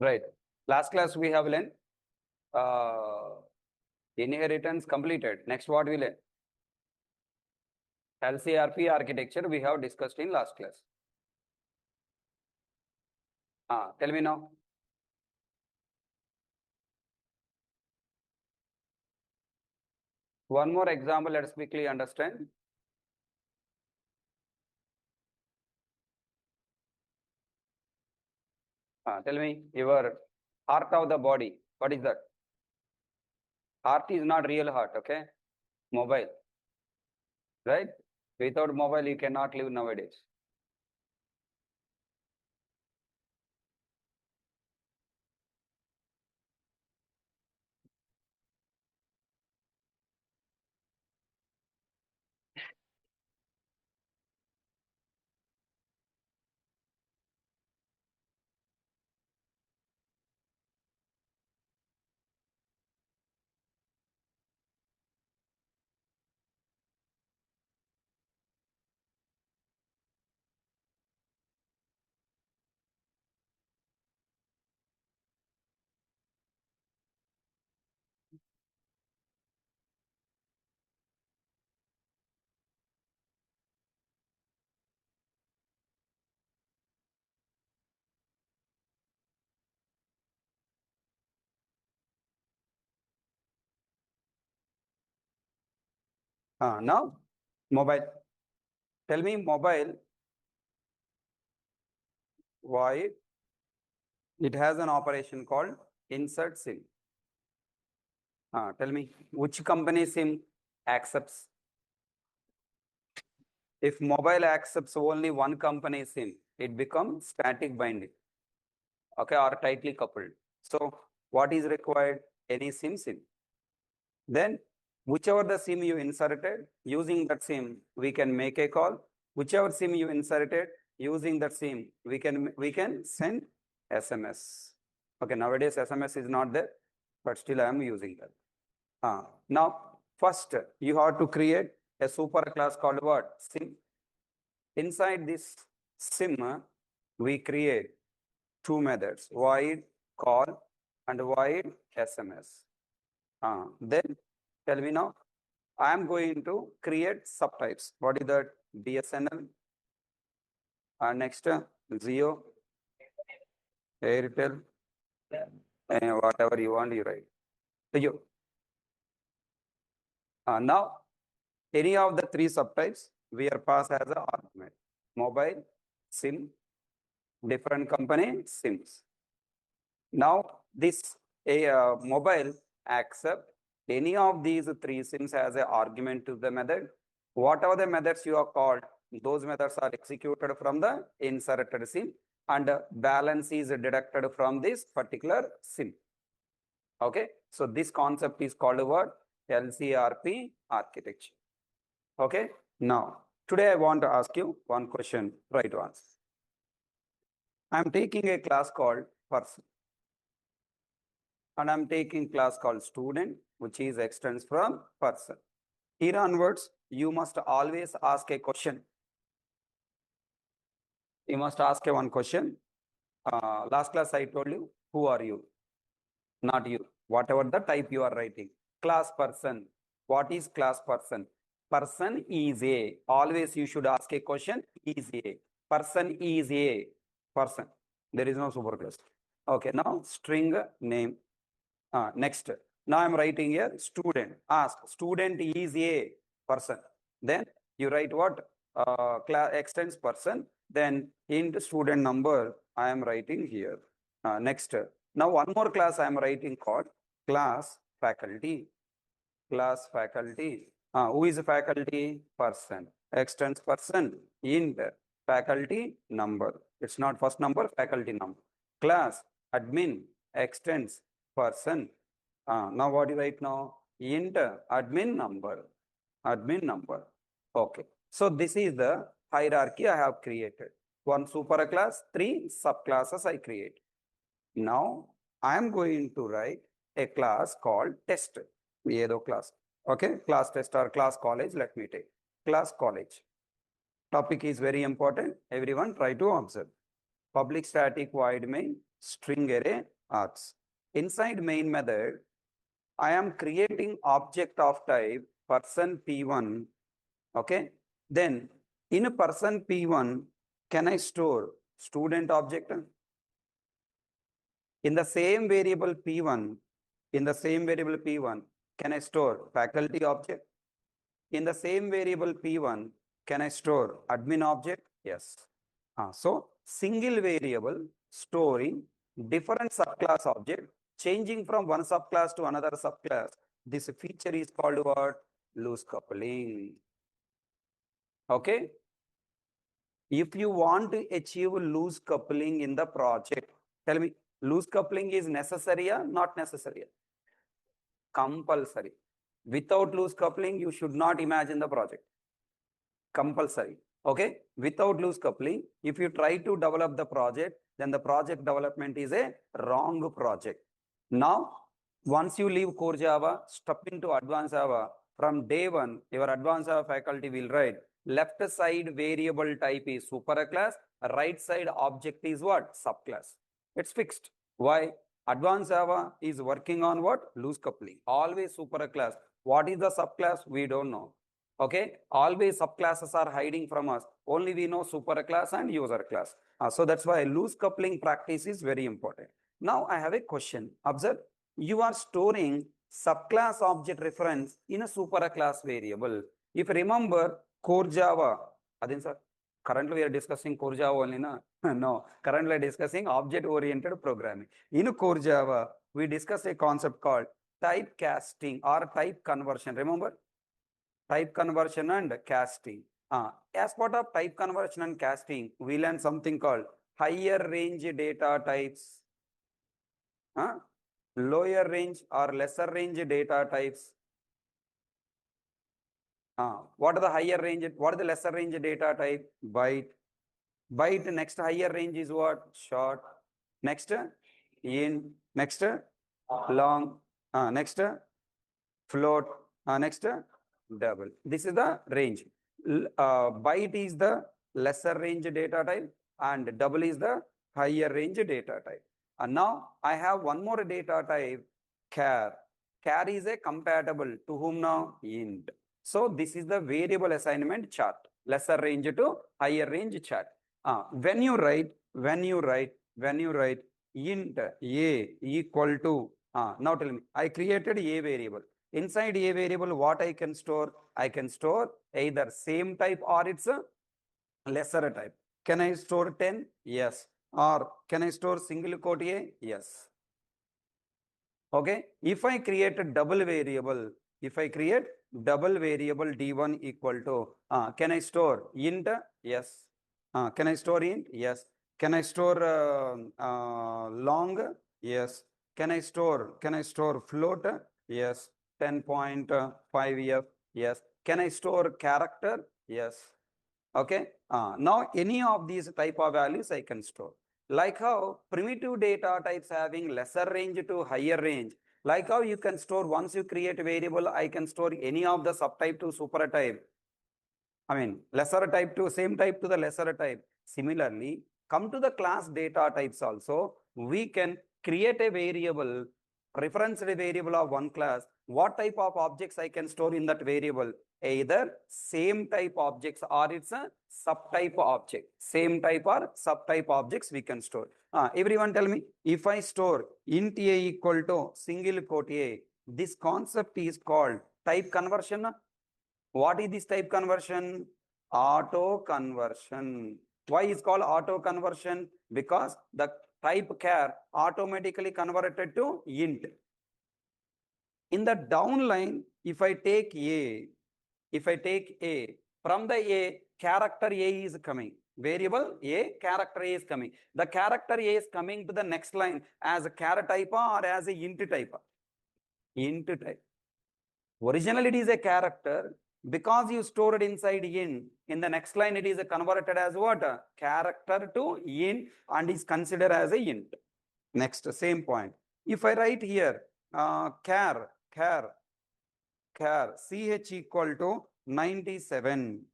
Right. Last class we have learned inheritance completed. Next what we learn? LCRP architecture we have discussed in last class. Tell me now. One more example, let's quickly understand. Tell me your heart of the body. What is that? Heart is not real heart, okay? Mobile, right? Without mobile, you cannot live nowadays. Now, mobile. Tell me mobile, why it has an operation called insert SIM. Tell me, which company SIM accepts? If mobile accepts only one company SIM, it becomes static binding, okay, or tightly coupled. So what is required? Any SIM. Then whichever the SIM you inserted, using that SIM, we can make a call. Whichever SIM you inserted, using that SIM, we can send SMS. Okay, nowadays SMS is not there, but still I am using that. Now, first you have to create a super class called what? SIM. Inside this SIM, we create two methods, void call and void SMS. Then tell me now, I am going to create subtypes. What is that? BSNL. Next, Jio, Airtel, and whatever you want, you write. So you. Now, any of the three subtypes, we are passed as an argument. Mobile, SIM, different company, SIMs. Now, this mobile accept any of these three SIMs as an argument to the method. Whatever the methods you have called, those methods are executed from the inserted SIM and balance is deducted from this particular SIM. Okay, so this concept is called what? LCRP architecture. Okay, now today I want to ask you one question, right ones. I am taking a class called person and I am taking class called student, which is extends from person. Here onwards, you must always ask a question. You must ask one question. Last class I told you, who are you? Not you. Whatever the type you are writing. Class person. What is class person? Person is a. Always you should ask a question. Is a. Person is a person. There is no superclass. Okay, now string name. Next. Now I'm writing here student. Ask student is a person. Then you write what? Class extends person. Then in the student number, I am writing here. Next. Now one more class I am writing called class faculty. Class faculty. Who is a faculty? Person. Extends person. Int faculty number. It's not first number, faculty number. Class admin extends person. Now what do you write now? Int admin number. Admin number. Okay. So this is the hierarchy I have created. One super class, three subclasses I create. Now I am going to write a class called test. Yedo class. Okay, class test or class college. Let me take class college. Topic is very important. Everyone try to observe. Public static void main string array arts. Inside main method, I am creating object of type person P1. Okay. Then in a person P1, can I store student object? In the same variable P1, can I store faculty object? In the same variable P1, can I store admin object? Yes. So single variable storing different subclass object, changing from one subclass to another subclass. This feature is called what? Loose coupling. Okay. If you want to achieve loose coupling in the project, tell me, loose coupling is necessary or not necessary? Compulsory. Without loose coupling, you should not imagine the project. Compulsory. Okay. Without loose coupling, if you try to develop the project, then the project development is a wrong project. Now, once you leave core Java, step into advanced Java, from day one, your advanced Java faculty will write left side variable type is superclass, right side object is what? Subclass. It's fixed. Why? Advanced Java is working on what? Loose coupling. Always superclass. What is the subclass? We don't know. Okay. Always subclasses are hiding from us. Only we know superclass and user class. So that's why loose coupling practice is very important. Now I have a question. Observe, you are storing subclass object reference in a superclass variable. If remember core Java, Adin sir, currently we are discussing core Java only, na? No, currently we are discussing object oriented programming. In core Java, we discuss a concept called type casting or type conversion. Remember? Type conversion and casting. As part of type conversion and casting, we learn something called higher range data types, lower range or lesser range data types. What are the higher range? What is the lesser range data type? Byte. Byte next higher range is what? Short. Next int. Next long. Next float. Next double. This is the range. Byte is the lesser range data type and double is the higher range data type. And now I have one more data type, char. Char is a compatible to whom now? Int. So this is the variable assignment chart. Lesser range to higher range chart. When you write int a equal to, now tell me, I created a variable. Inside a variable, what I can store? I can store either same type or it's a lesser type. Can I store 10? Yes. Or can I store single quote a? Yes. Okay. If I create a double variable, d1 equal to, can I store int? Yes. Can I store int? Yes. Can I store long? Yes. Can I store float? Yes. 10.5f. Yes. Can I store character? Yes. Okay. Now any of these type of values I can store. Like how primitive data types having lesser range to higher range. Like how you can store, once you create a variable, I can store any of the subtype to super type. I mean, lesser type to same type to the lesser type. Similarly, come to the class data types also, we can create a variable, reference variable of one class. What type of objects I can store in that variable? Either same type objects or it's a subtype object. Same type or subtype objects we can store. Everyone tell me, if I store int a equal to single quote a, this concept is called type conversion. What is this type conversion? Auto conversion. Why is called auto conversion? Because the type char automatically converted to int. In the downline, if I take a, from the a, character a is coming. Variable a, character a is coming. The character a is coming to the next line as a char type or as a int type. Int type. Originally it is a character. Because you store it inside int, in the next line it is converted as what? Character to int and is considered as a int. Next, same point. If I write here char ch equal to 97.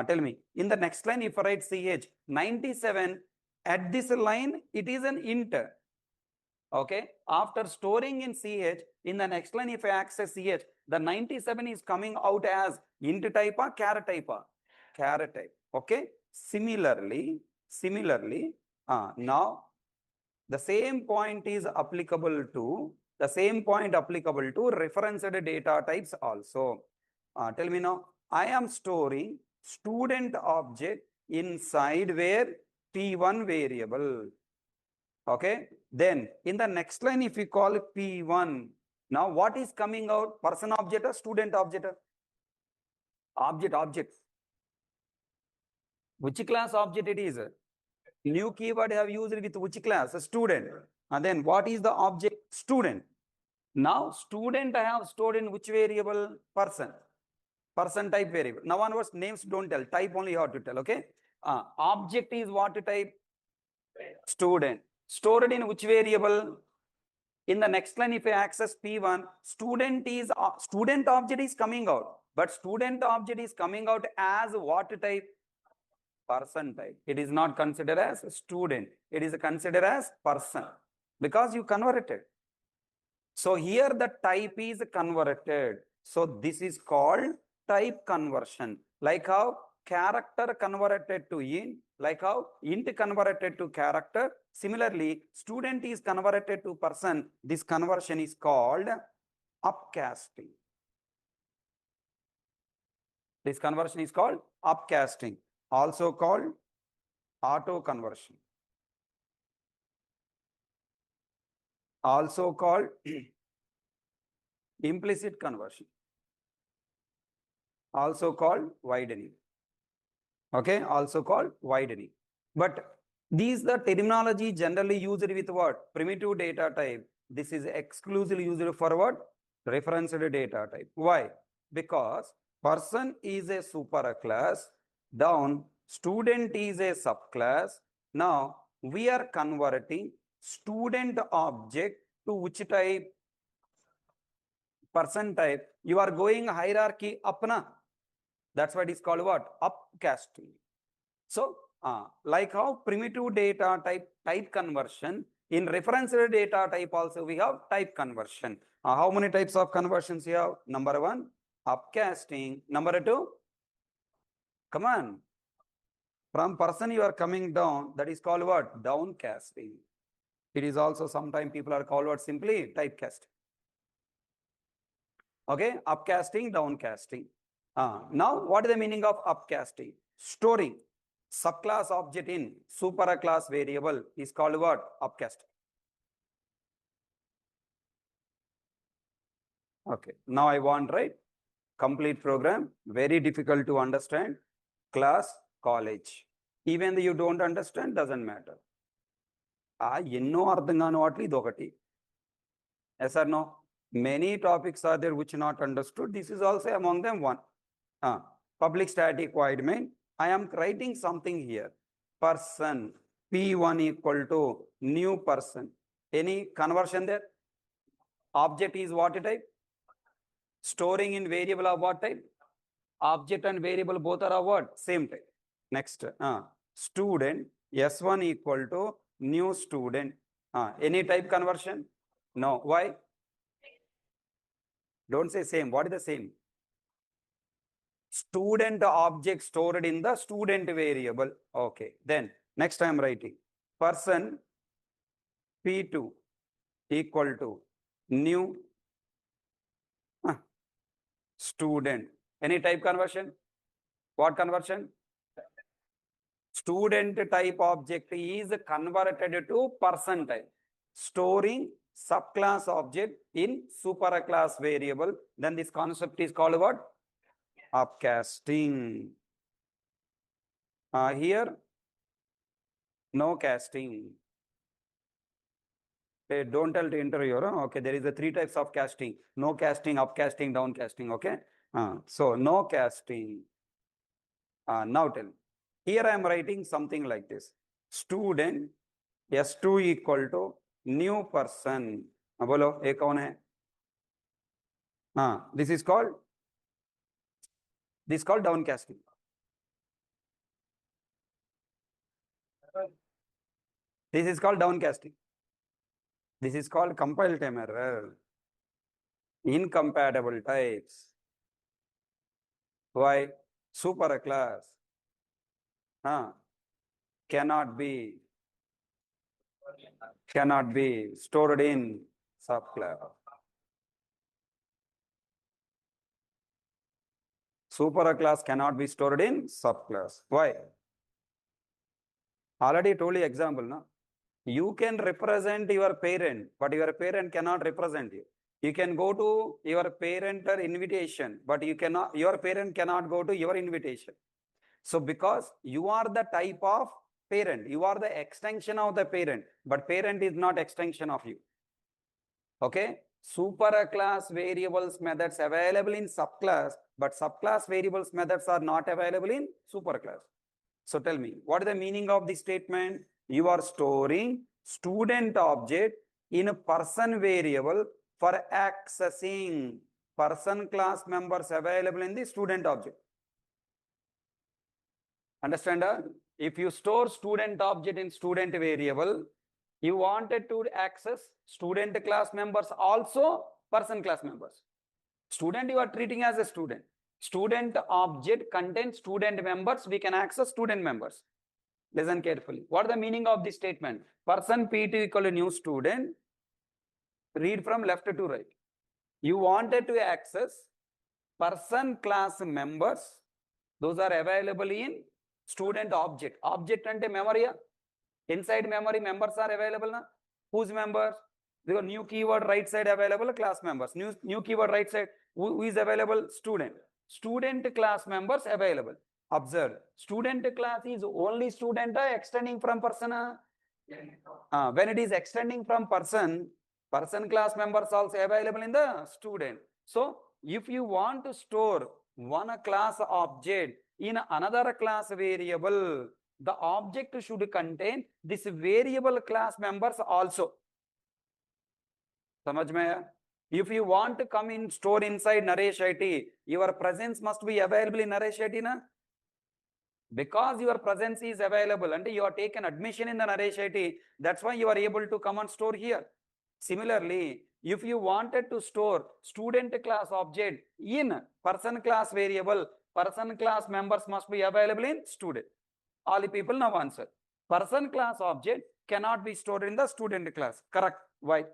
Tell me, in the next line if I write ch 97, at this line it is an int. Okay, after storing in CH, in the next line, if I access CH, the 97 is coming out as int type or char type? Char type. Okay, similarly, now the same point applicable to referenced data types also. Tell me now, I am storing student object inside where P1 variable. Okay, then in the next line, if we call it P1, now what is coming out? Person object or student object? Object. Which class object it is? New keyword have used with which class? Student. And then what is the object? Student. Now student I have stored in which variable? Person. Person type variable. Now onwards, names don't tell, type only you have to tell. Okay, object is what type? Student. Stored in which variable? In the next line, if I access P1, student object is coming out, but student object is coming out as what type? Person type. It is not considered as student, it is considered as person, because you converted. So here the type is converted. So this is called type conversion. Like how character converted to int, like how int converted to character. Similarly, student is converted to person. This conversion is called upcasting. This conversion is called upcasting, also called auto conversion, also called implicit conversion, also called widening. Okay, also called widening. But these the terminology generally used with what? Primitive data type. This is exclusively used for what? Referenced data type. Why? Because person is a superclass, down student is a subclass. Now we are converting student object to which type? Person type. You are going hierarchy up, na? That's why it is called what? Upcasting. So, like how primitive data type conversion, in reference data type also we have type conversion. How many types of conversions you have? Number one, upcasting. Number two, come on, from person you are coming down, that is called what? Downcasting. It is also sometimes people are called what? Simply typecast. Okay, upcasting, downcasting. Now, what is the meaning of upcasting? Storing subclass object in superclass variable is called what? Upcast. Okay, now I want, right? Complete program, very difficult to understand. Class, college. Even though you don't understand, doesn't matter. ఎన్నో అర్థం కాని వాటి ఇది ఒకటి. Yes or no? Many topics are there which not understood. This is also among them one. Public static void main. I am writing something here. Person P1 equal to new person. Any conversion there? Object is what type? Storing in variable of what type? Object and variable both are of what? Same type. Next, student S1 equal to new student. Any type conversion? No. Why? Don't say same. What is the same? Student object stored in the student variable. Okay. Then next I am writing person P2 equal to new student. Any type conversion? What conversion? Student type object is converted to person type, storing subclass object in superclass variable. Then this concept is called what? Upcasting. Here, no casting. Okay, don't tell the interviewer. Okay, there is a 3 types of casting: no casting, upcasting, downcasting. Okay, so no casting. Now tell me. Here I am writing something like this: student S2 equal to new person. बोलो ये कौन है? This is called downcasting. This is called downcasting. This is called compile time error. Incompatible types. Why? Super class cannot be stored in subclass. Super class cannot be stored in subclass. Why? Already told you example, no? You can represent your parent, but your parent cannot represent you. You can go to your parent invitation, but your parent cannot go to your invitation. So because you are the type of parent, you are the extension of the parent, but parent is not extension of you. Okay? Super class variables methods available in subclass, but subclass variables methods are not available in superclass. So tell me, what is the meaning of this statement? You are storing student object in a person variable for accessing person class members available in the student object. Understand? If you store student object in student variable, you wanted to access student class members also person class members. Student you are treating as a student. Student object contains student members. We can access student members. Listen carefully. What is the meaning of this statement? Person P2 equal to new student. Read from left to right. You wanted to access person class members. Those are available in student object. Object ante memory. Inside memory members are available. Na? Whose members? The new keyword right side available class members. New keyword right side. Who is available? Student. Student class members available. Observe. Student class is only student extending from person. When it is extending from person class members also available in the student. So if you want to store one class object in another class variable, the object should contain this variable class members also. Samajh mein aaya? If you want to come in store inside Naresh IT, your presence must be available in Naresh IT, na? Because your presence is available and you are taken admission in the Naresh IT, that's why you are able to come and store here. Similarly, if you wanted to store student class object in person class variable, person class members must be available in student. All the people now answer. Person class object cannot be stored in the student class. Correct. Why?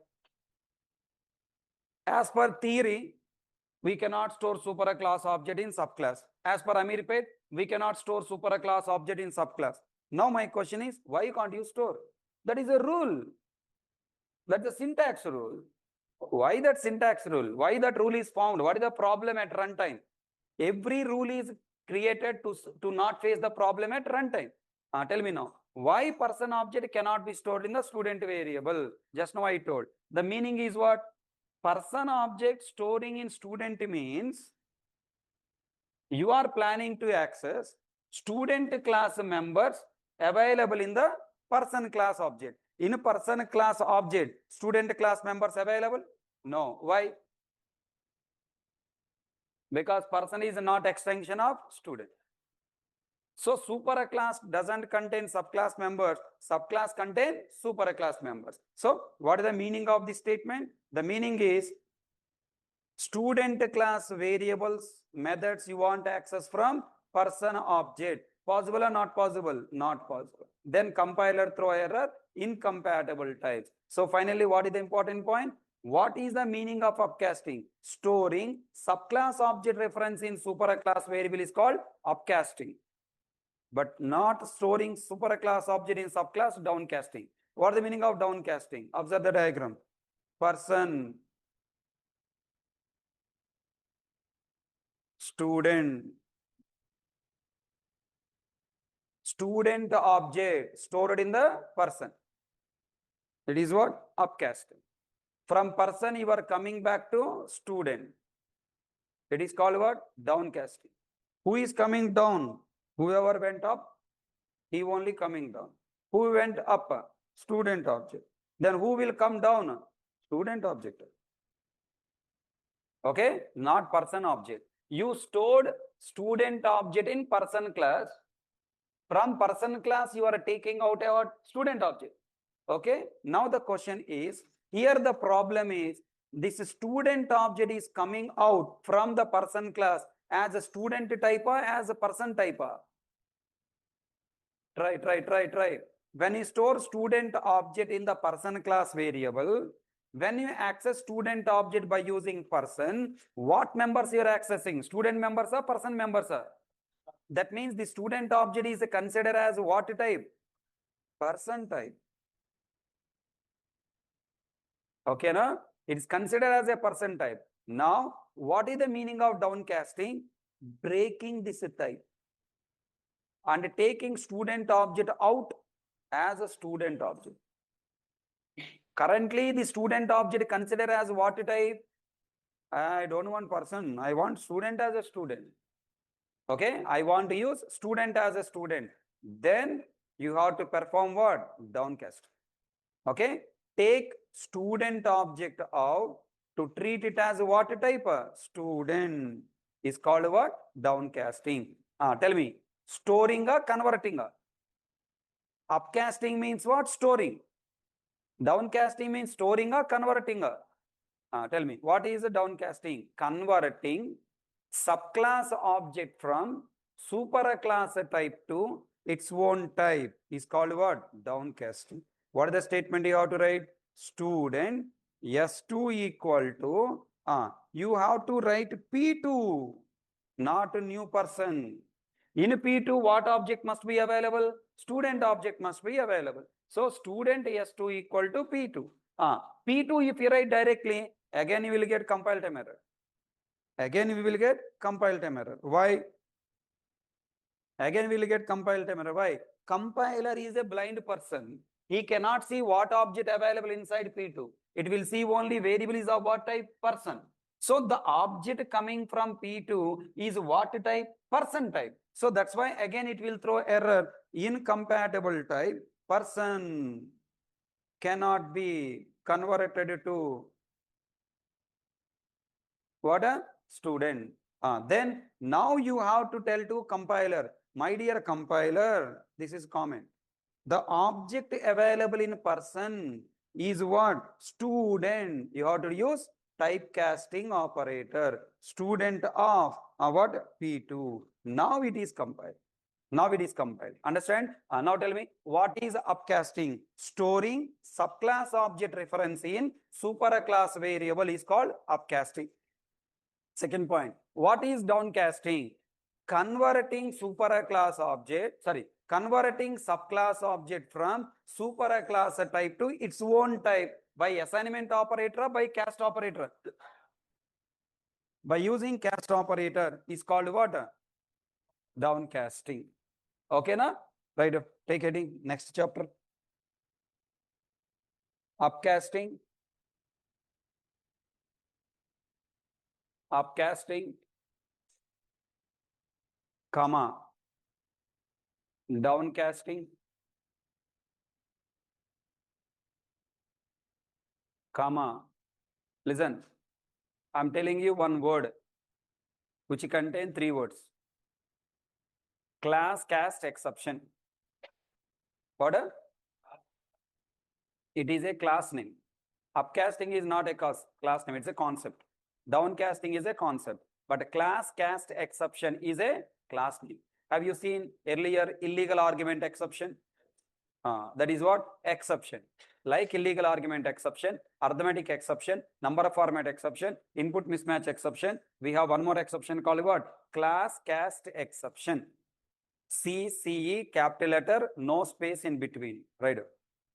As per theory, we cannot store super class object in subclass. As per Amirpet, we cannot store super class object in subclass. Now my question is, why can't you store? That is a rule. That's a syntax rule. Why that syntax rule? Why that rule is found? What is the problem at runtime? Every rule is created to not face the problem at runtime. Tell me now, why person object cannot be stored in the student variable? Just now I told. The meaning is what? Person object storing in student means you are planning to access student class members available in the person class object. In person class object, student class members available? No. Why? Because person is not extension of student. So super class doesn't contain subclass members. Subclass contain super class members. So what is the meaning of this statement? The meaning is student class variables methods you want access from person object. Possible or not possible? Not possible. Then compiler throw error, incompatible types. So finally, what is the important point? What is the meaning of upcasting? Storing subclass object reference in superclass variable is called upcasting, but not storing superclass object in subclass, downcasting. What is the meaning of downcasting? Observe the diagram. Person, student object stored in the person. It is what? Upcasting. From person you are coming back to student. It is called what? Downcasting. Who is coming down? Whoever went up, he only coming down. Who went up? Student object. Then who will come down? Student object. Okay, not person object. You stored student object in person class. From person class, you are taking out our student object. Okay, now the question is, Here the problem is this student object is coming out from the person class as a student type or as a person type. Try. When you store student object in the person class variable, when you access student object by using person, what members you are accessing? Student members or person members? That means the student object is considered as what type? Person type. Okay, no? It is considered as a person type. Now, what is the meaning of downcasting? Breaking this type and taking student object out as a student object. Currently, the student object considered as what type? I don't want person. I want student as a student. Okay, I want to use student as a student. Then you have to perform what? Downcast. Okay, take student object out to treat it as what type? Student is called what? Downcasting. Tell me, storing or converting? Upcasting means what? Storing. Downcasting means storing or converting? Tell me, what is the downcasting? Converting subclass object from superclass type to its own type is called what? Downcasting. What is the statement you have to write? Student S2 equal to, you have to write P2, not a new person. In P2, what object must be available? Student object must be available. So student S2 equal to P2. P2 if you write directly, again you will get compile time error. Again we will get compile time error. Why? Again we will get compile time error. Why? Compiler is a blind person. He cannot see what object available inside P2. It will see only variables of what type? Person. So the object coming from P2 is what type? Person type. So that's why again it will throw error. Incompatible type person cannot be converted to what? A student. Then now you have to tell to compiler, my dear compiler, this is comment. The object available in person is what? Student. You have to use typecasting operator. Student of what? P2. Now it is compiled. Now it is compiled. Understand? Now tell me, what is upcasting? Storing subclass object reference in superclass variable is called upcasting. Second point, what is downcasting? Converting superclass object, converting subclass object from superclass type to its own type by assignment operator or by cast operator. By using cast operator is called what? Downcasting. Okay, na? Right, take heading, next chapter. Upcasting. Upcasting, comma, downcasting, comma. Listen, I'm telling you one word which contain 3 words. Class cast exception. What? It is a class name. Upcasting is not a class name, it's a concept. Downcasting is a concept, but class cast exception is a class name. Have you seen earlier illegal argument exception? That is what? Exception. Like illegal argument exception, arithmetic exception, number of format exception, input mismatch exception. We have one more exception called what? Class cast exception. CCE capital letter, no space in between. Right?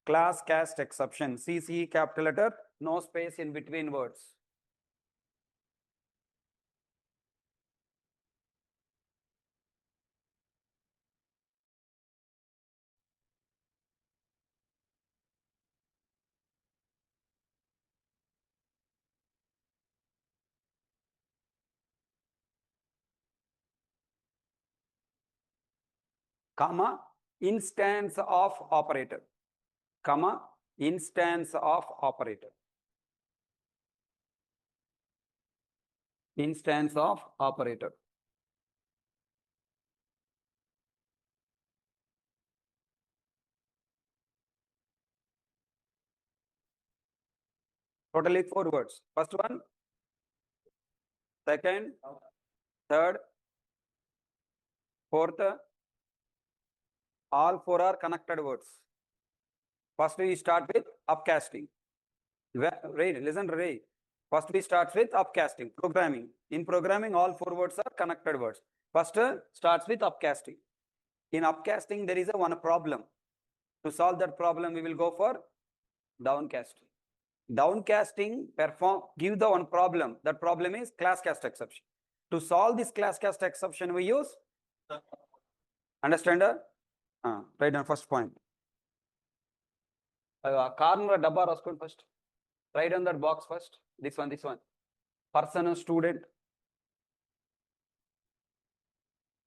Class cast exception. CCE capital letter, no space in between words. Comma, instance of operator, comma, instance of operator, instance of operator. Totally 4 words. First one, second, third, fourth, all 4 are connected words. First we start with upcasting. Read, listen, read. First we start with upcasting, programming. In programming, all 4 words are connected words. First starts with upcasting. In upcasting, there is a one problem. To solve that problem, we will go for downcasting. Downcasting give the one problem. That problem is class cast exception. To solve this class cast exception, we use understand? Write down first point. Corner dabba raskondi first. Write on that box first. This one. Person, student.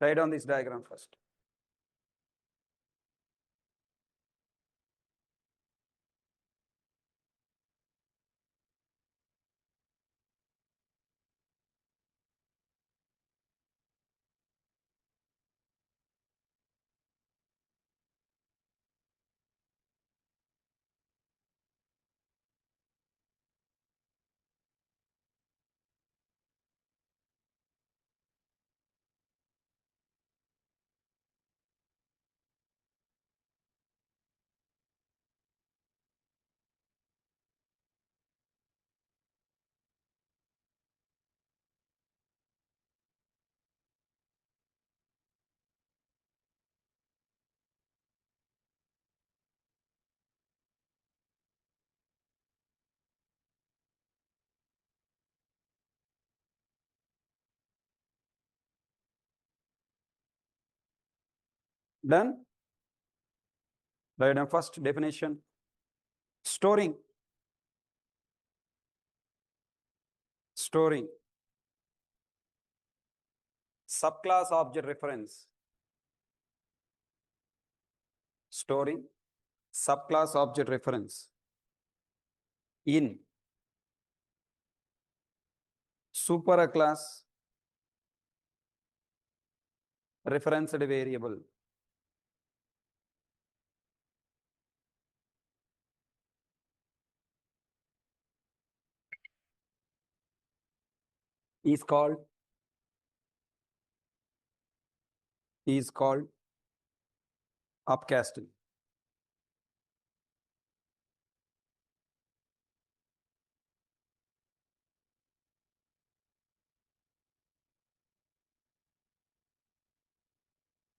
Write on this diagram first. Done? Write down first definition. Storing. Subclass object reference. Storing subclass object reference in superclass referenced variable. Is called upcasting.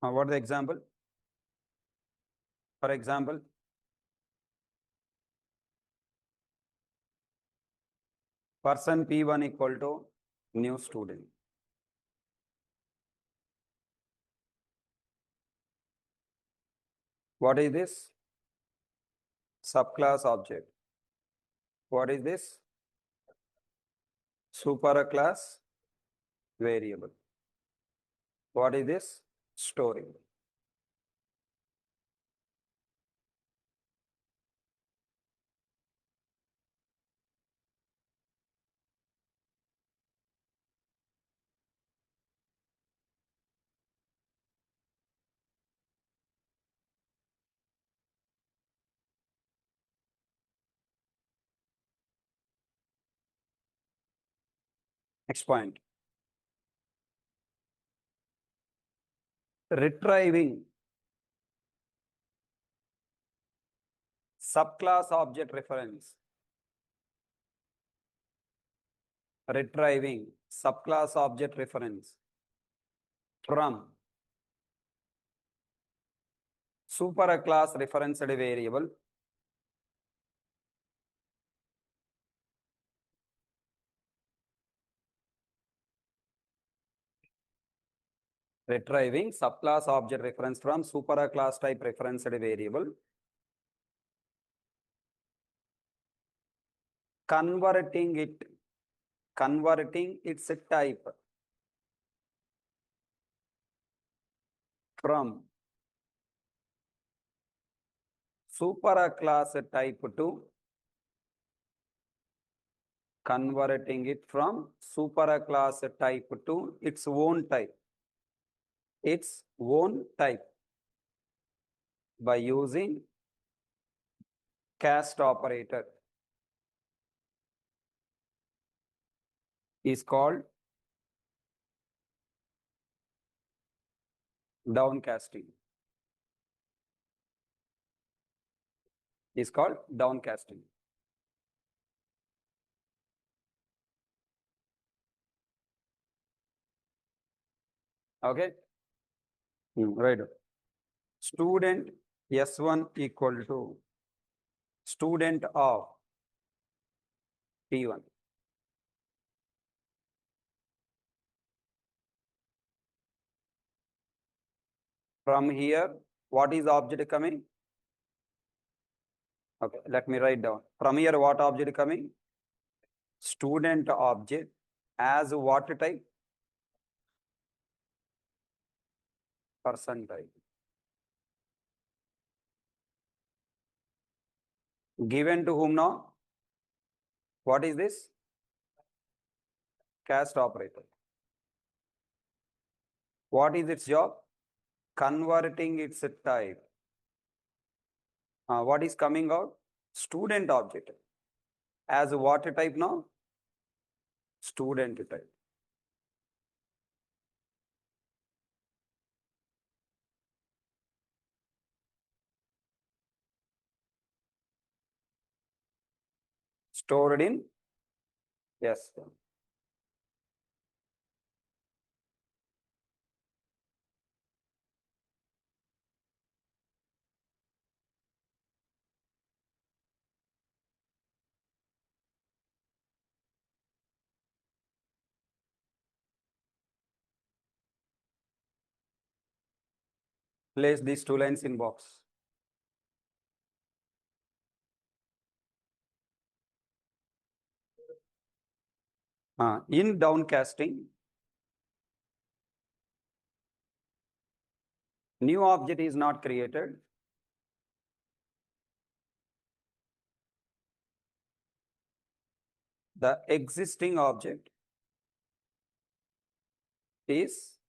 What is the example? For example, person P1 equal to new student. What is this? Subclass object. What is this? Superclass variable. What is this? Storing. Next point. Retrieving subclass object reference. Retrieving subclass object reference from superclass referenced variable retrieving subclass object reference from superclass type referenced variable, converting its type from superclass type to converting it from superclass type to its own type. By using cast operator. is called downcasting. Is called downcasting. Okay. Right. Student S1 equal to student of T1. From here, what is object coming? Okay, let me write down. From here, what object coming? Student object as what type? Person type. Given to whom now? What is this? Cast operator. What is its job? Converting its type. What is coming out? Student object. As what type now? Student type. Stored in? Yes. Place these two lines in box. In downcasting, new object is not created. The existing object is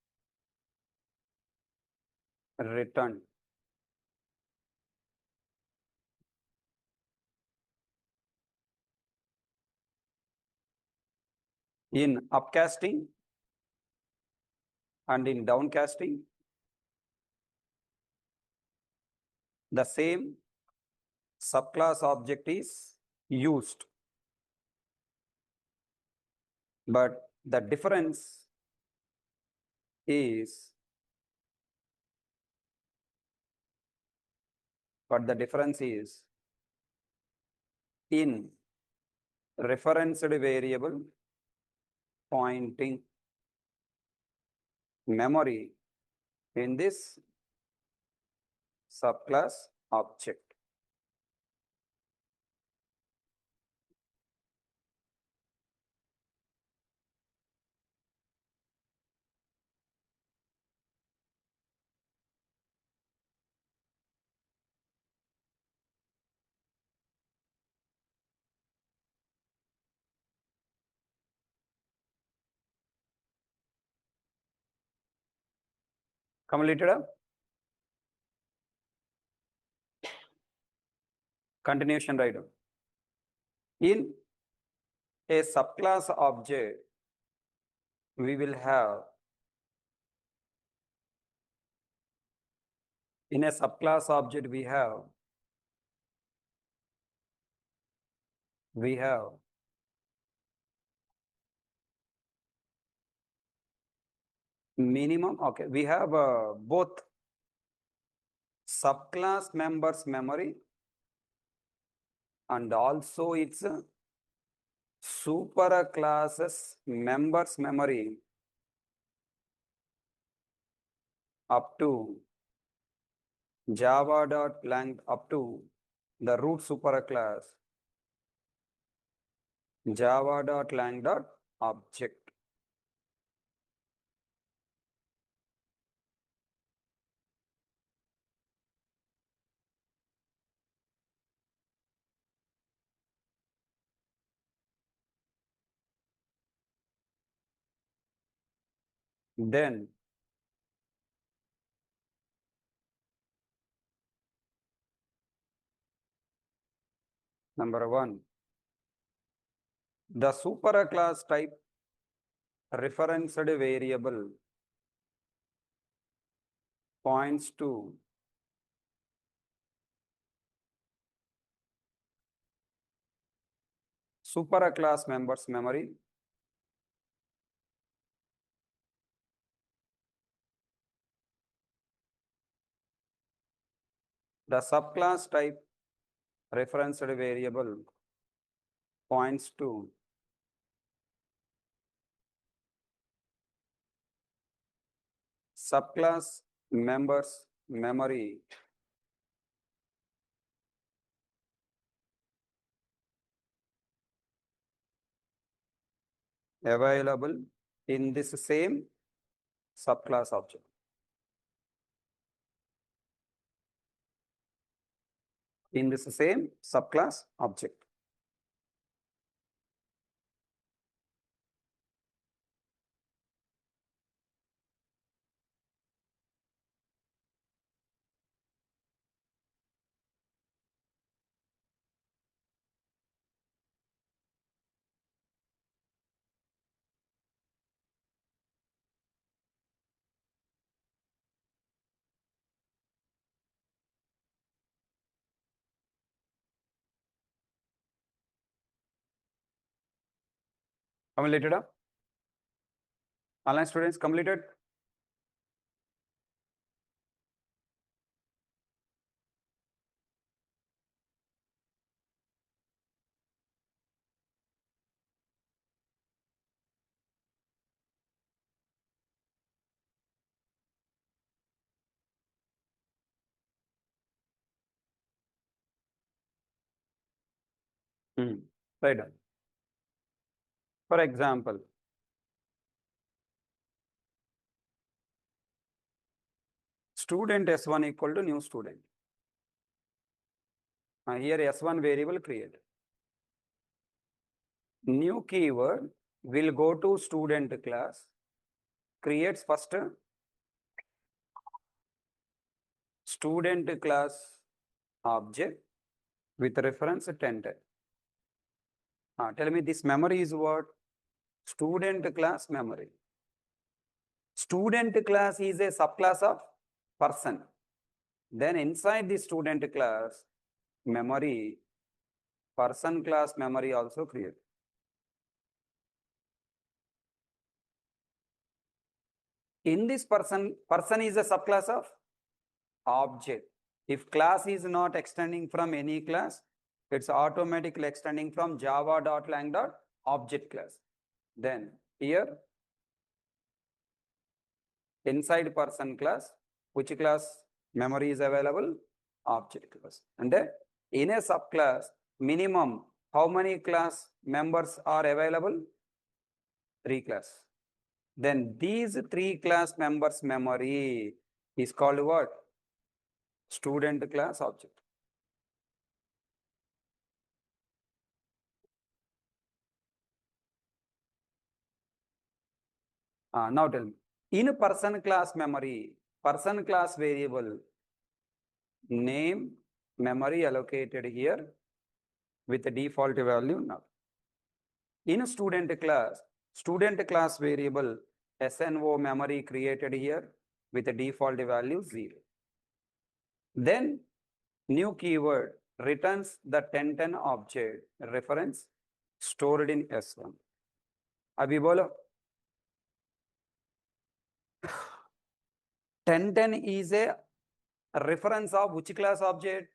returned. In upcasting and in downcasting, the same subclass object is used, but the difference is in referenced variable pointing memory in this subclass object. Completed up? Continuation right. In a subclass object, we will have in a subclass object we have minimum. Okay, we have both subclass members memory and also its superclasses members memory up to java.lang up to the root superclass java.lang.object. Then number one, the superclass type referenced variable points to superclass members memory the subclass type referenced variable points to subclass members memory available in this same subclass object. In this same subclass object. Completed? Online students completed? Right. For example, student S1 equal to new student. Here S1 variable created. New keyword will go to student class, creates first student class object with reference 10. Tell me this memory is what? Student class memory. Student class is a subclass of person. Then inside the student class memory, person class memory also create. In this person is a subclass of object. If class is not extending from any class, it's automatically extending from java.lang.object class. Then here, inside person class, which class memory is available? Object class. And then in a subclass, minimum, how many class members are available? 3 class. Then these 3 class members memory is called what? Student class object. Now tell me, in a person class memory, person class variable name memory allocated here with the default value now. In a student class variable SNO memory created here with the default value 0. Then new keyword returns the 1010 object reference stored in S1. अभी बोलो 1010 is a reference of which class object?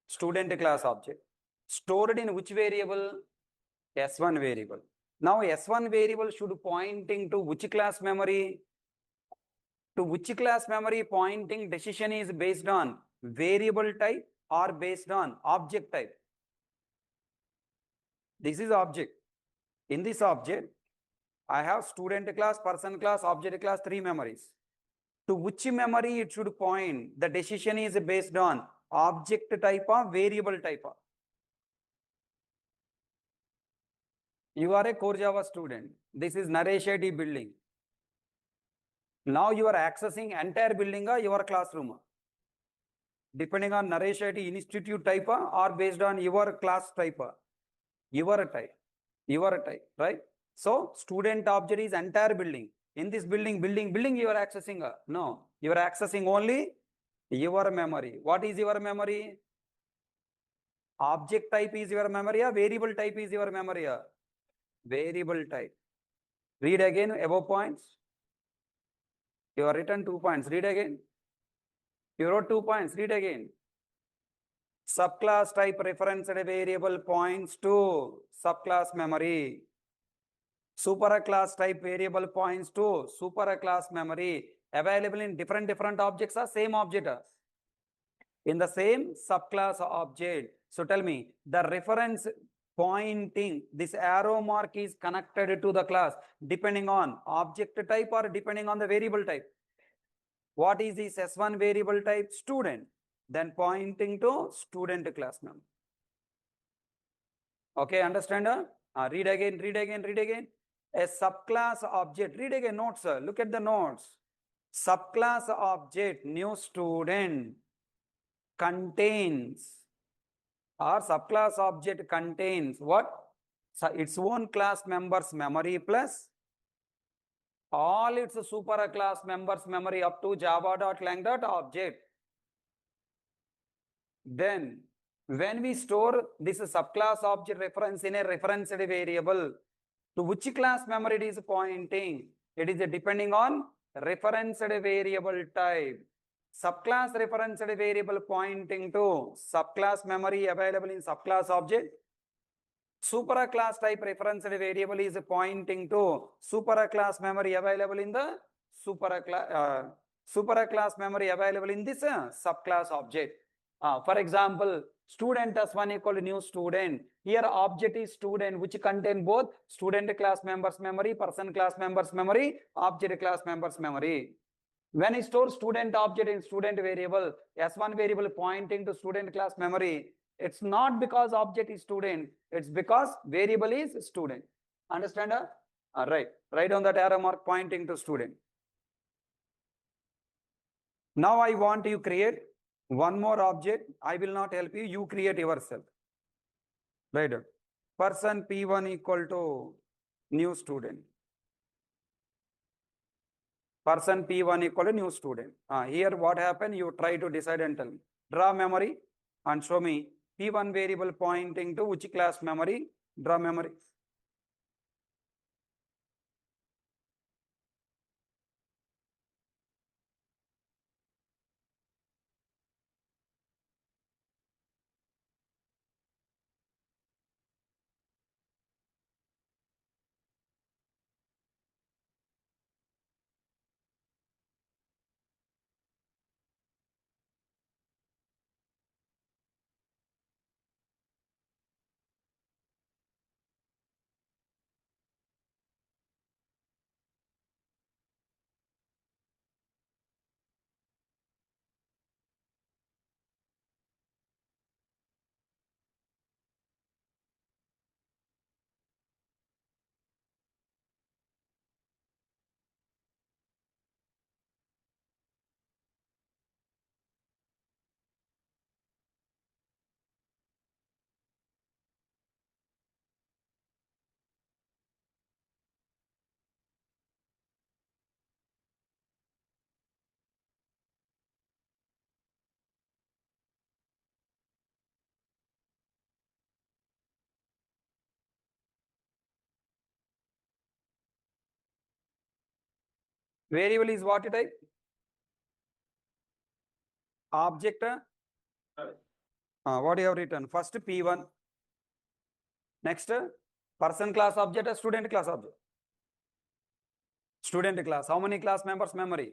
Student class object. Stored in which variable? S1 variable. Now S1 variable should pointing to which class memory? To which class memory pointing decision is based on variable type or based on object type? This is object. In this object, I have student class, person class, object class, 3 memories. To which memory it should point? The decision is based on object type or variable type. You are a core Java student. This is Naresh IT building. Now you are accessing entire building or your classroom. Depending on Naresh IT institute type or based on your class type. Your type, right? So student object is entire building. In this building you are accessing. No, you are accessing only your memory. What is your memory? Object type is your memory. Variable type is your memory. Variable type. Read again above points. You have written 2 points. Read again. You wrote 2 points. Read again. Subclass type referenced variable points to subclass memory. Superclass type variable points to superclass memory. Available in different objects or same object? In the same subclass object. So tell me, the reference pointing, this arrow mark is connected to the class depending on object type or depending on the variable type. What is this S1 variable type? Student. Then pointing to student class member. Okay, understand? Read again. A subclass object. Read again notes. Look at the notes. Subclass object new student contains, or subclass object contains what? So its own class members memory plus all its superclass members memory up to java.lang.object. Then when we store this subclass object reference in a referenced variable, to which class memory it is pointing? It is depending on referenced variable type. Subclass referenced variable pointing to subclass memory available in subclass object. Superclass type referenced variable is pointing to superclass memory available in the superclass memory available in this subclass object. For example, student S1 equal to new student. Here object is student, which contain both student class members memory, person class members memory, object class members memory. When I store student object in student variable, S1 variable pointing to student class memory, it's not because object is student, it's because variable is student. Understand? Right. Write on that arrow mark pointing to student. Now I want you create one more object. I will not help you. You create yourself. Right. Person P1 equal to new student. Person P1 equal to new student. Here what happened? You try to decide and tell me. Draw memory and show me P1 variable pointing to which class memory. Draw memory. Variable is what type? Object. What you have written? First P1. Next, person class object, student class object. Student class. How many class members memory?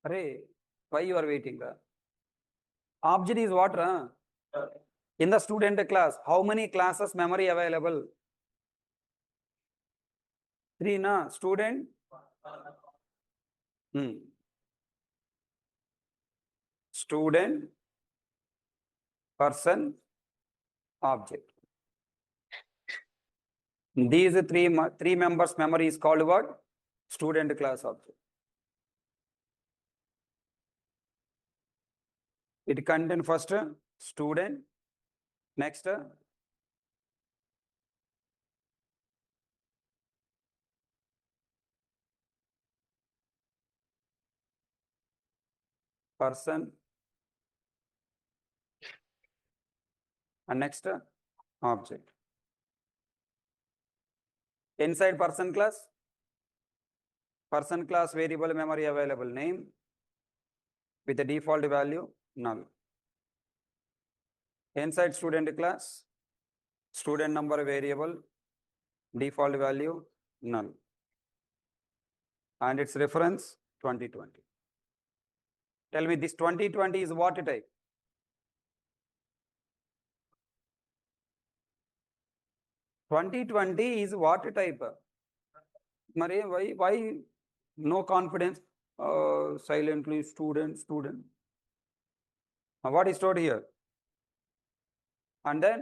Array, why you are waiting? Object is what? In the student class, how many classes memory available? 3, na? Student. Student, person, object. These three members memory is called what? Student class object. It contains first student, next person, and next object. Inside person class variable memory available name with the default value null. Inside student class, student number variable, default value null. And its reference 2020. Tell me, this 2020 is what type? "2020 is what type?" Mari, why no confidence? Silently student. What is stored here? And then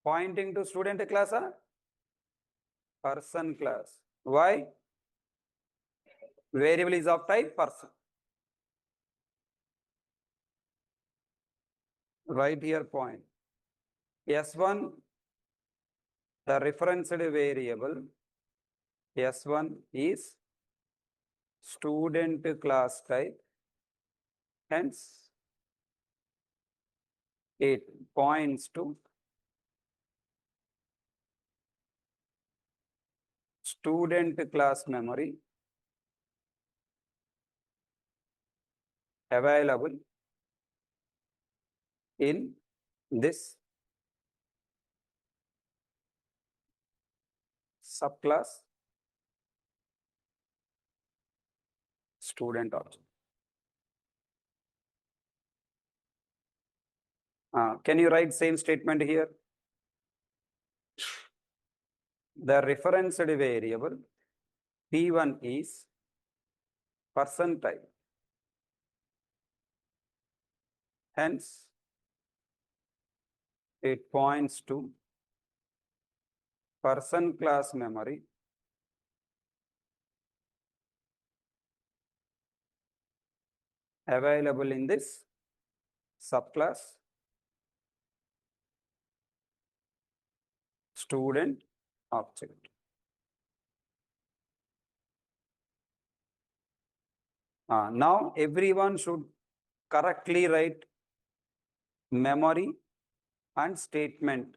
pointing to student class or person class. Why? Variable is of type person. Right here point. S1, the referenced variable, S1 is student class type. Hence, it points to student class memory available in this subclass student object. Can you write same statement here? The referenced variable P1 is person type. Hence, it points to person class memory available in this subclass student object. Now everyone should correctly write memory and statement.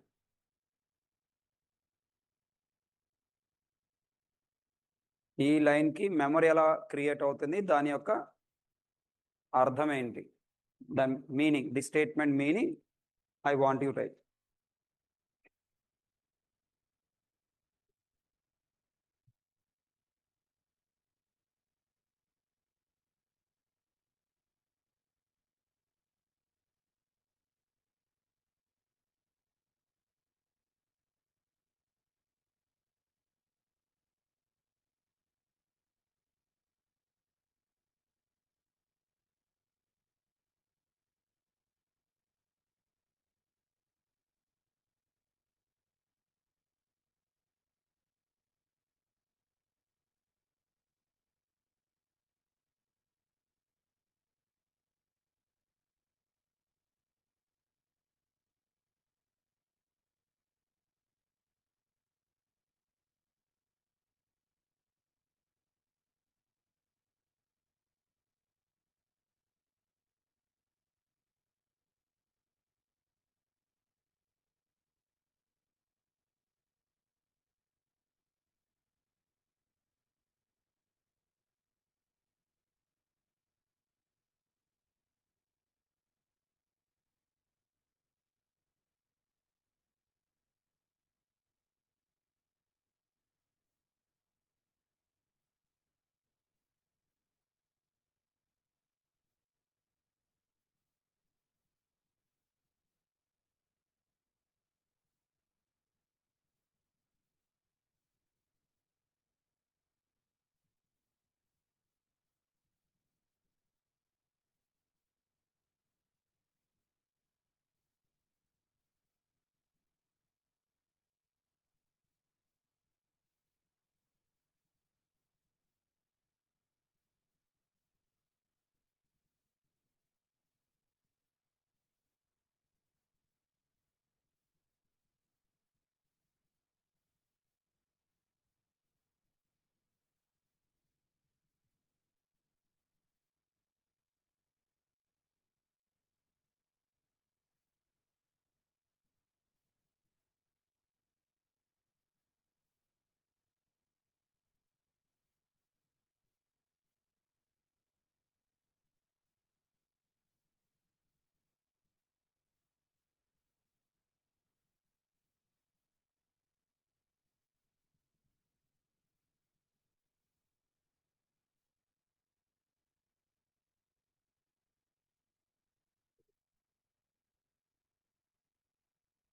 ఈ line కి memory ఎలా create అవుతుంది, దాని యొక్క అర్థం ఏంటి, the meaning, the statement meaning I want you right.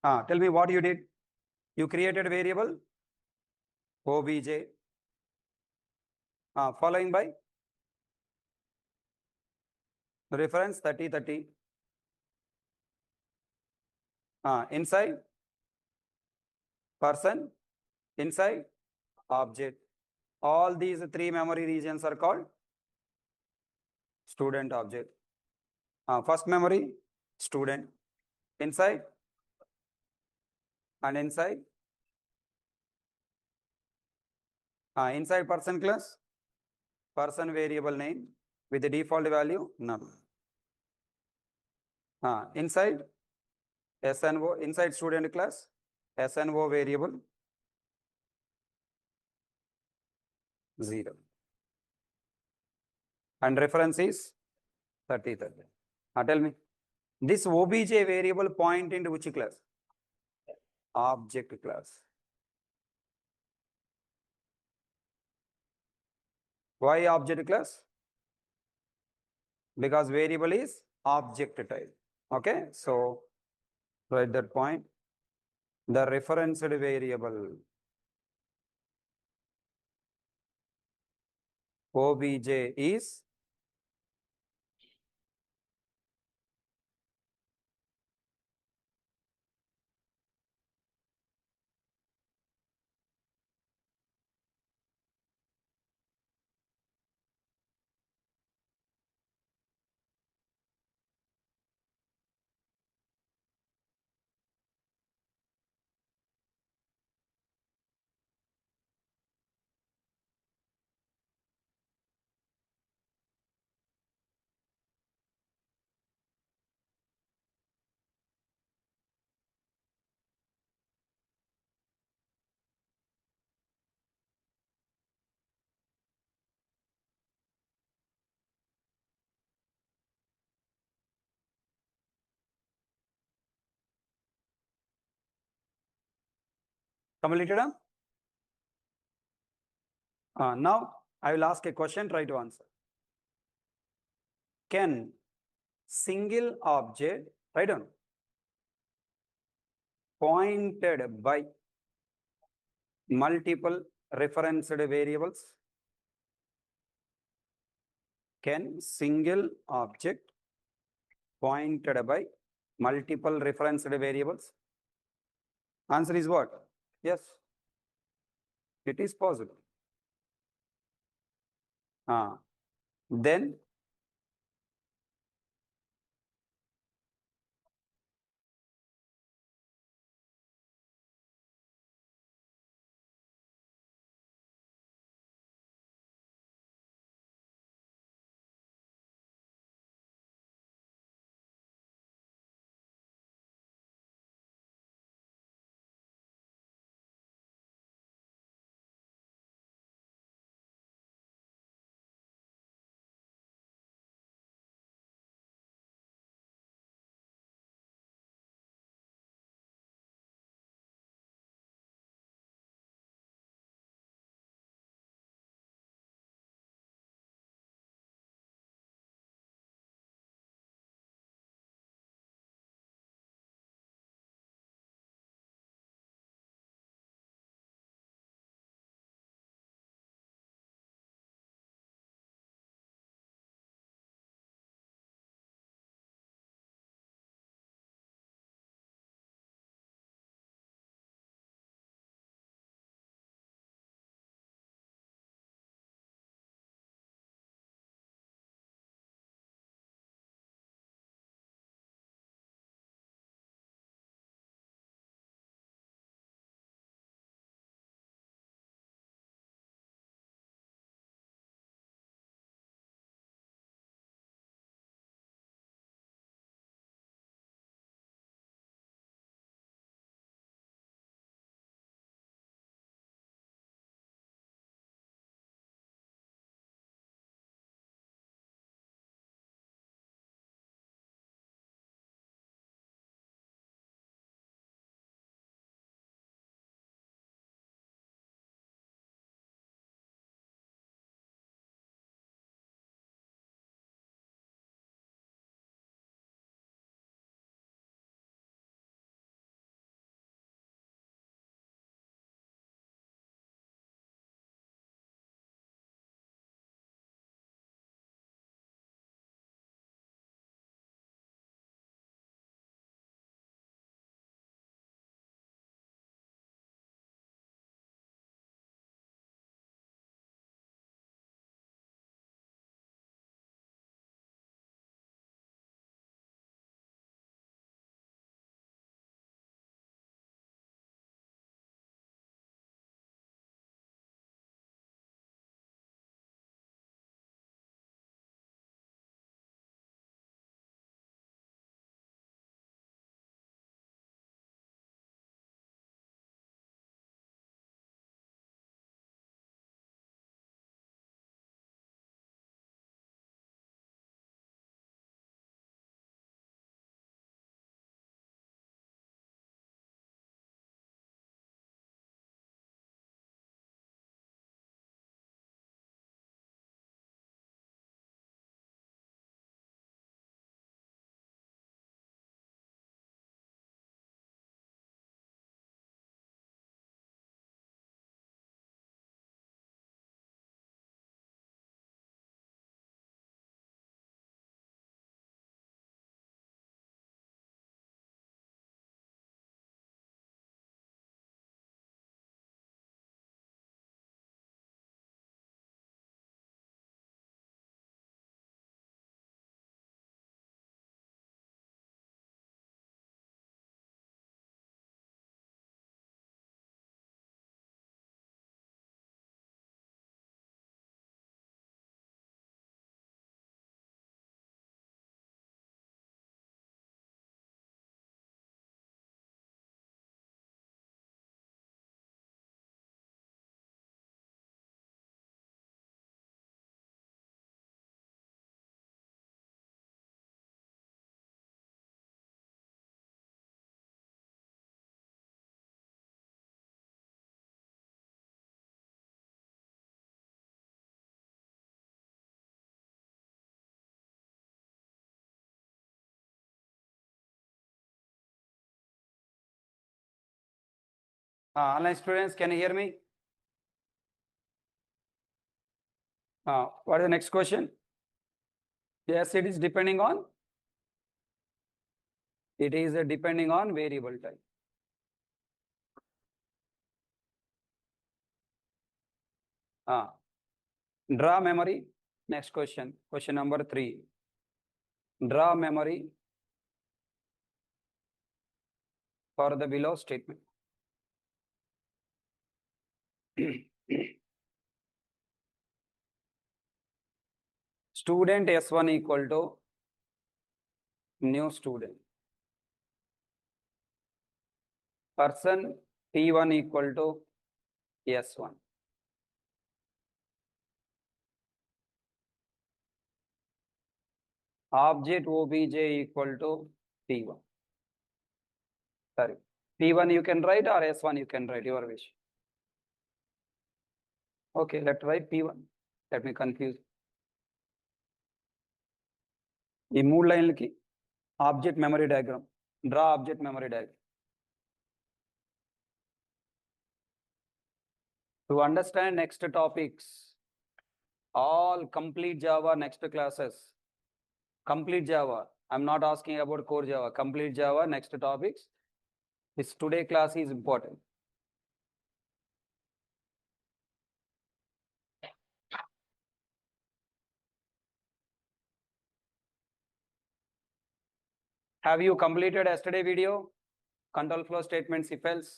Tell me what you did. You created variable obj, following by reference 3030, inside person, inside object. All these three memory regions are called student object. First memory, student, inside and inside, inside person class, person variable name with the default value null. Inside SNO, inside student class, SNO variable 0. And reference is 3030. Tell me, this obj variable point into which class? Object class. Why object class? Because variable is object type. Okay, so write that point. The referenced variable obj is completed. Now I will ask a question, try to answer. Can single object, write down, pointed by multiple referenced variables? Can single object pointed by multiple referenced variables? Answer is what? Yes, it is possible. Then Online students, can you hear me? What is the next question? Yes, it is depending on. It is depending on variable type. Draw memory. Next question. Question number 3. Draw memory for the below statement. Student S1 equal to new student. Person P1 equal to S1. Object OBJ equal to P1. Sorry. P1 you can write or S1 you can write, your wish. Okay, let's write P1. Let me confuse. ఈ 3 లైన్లకి object memory diagram. Draw object memory diagram. To understand next topics, all complete Java next classes. Complete Java. I'm not asking about core Java. Complete Java next topics. This today class is important. Have you completed yesterday video? Control flow statements, if else.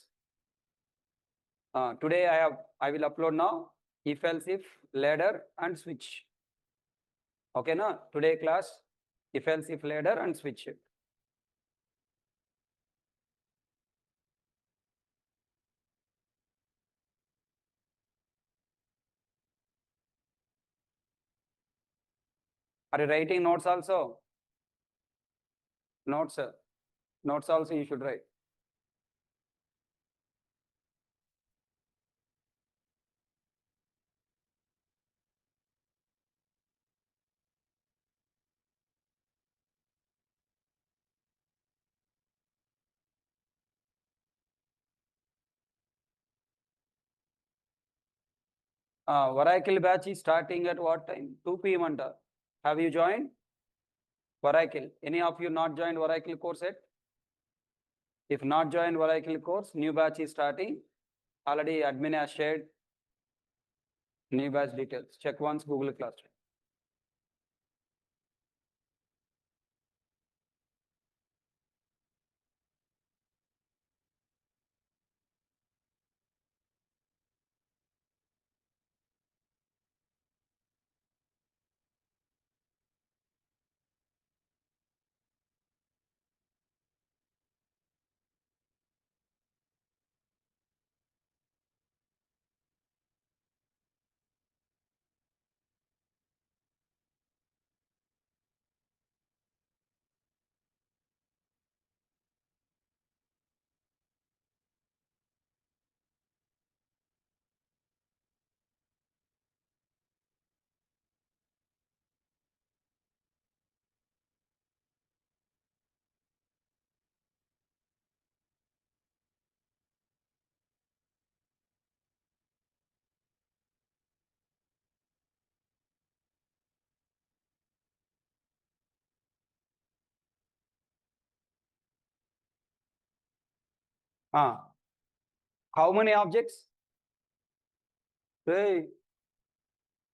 Today I will upload now if else if ladder and switch. Okay na? Today class if else if ladder and switch. Are you writing notes also? Notes, sir. Notes also you should write. Oracle batch is starting at what time? 2 p.m. anta. Have you joined Oracle? Any of you not joined Oracle course yet? If not joined Oracle course, new batch is starting. Already admin has shared new batch details. Check once Google Classroom. How many objects? Hey,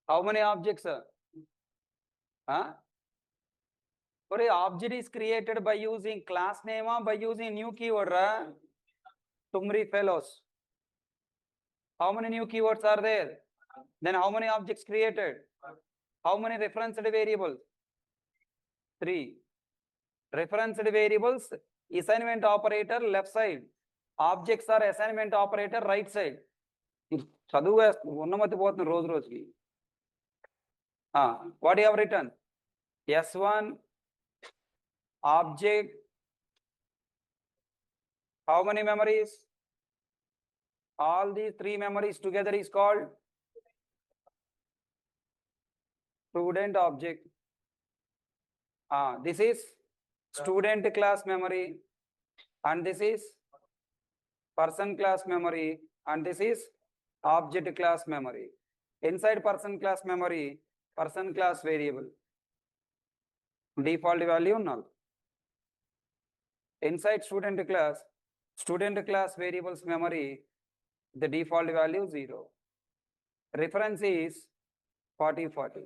how many objects? Or object is created by using class name or by using new keyword? Tumri fellows. How many new keywords are there? Then how many objects created? How many referenced variables? 3. Referenced variables, assignment operator left side. Objects are assignment operator right side. చదువు ఉన్నమతి పోతుంది రోజు రోజుకి. What you have written? S1 object. How many memories? All these 3 memories together is called student object. This is student class memory and this is person class memory, and this is object class memory. Inside person class memory, person class variable, default value null. Inside student class variables memory, the default value 0. Reference is 4040.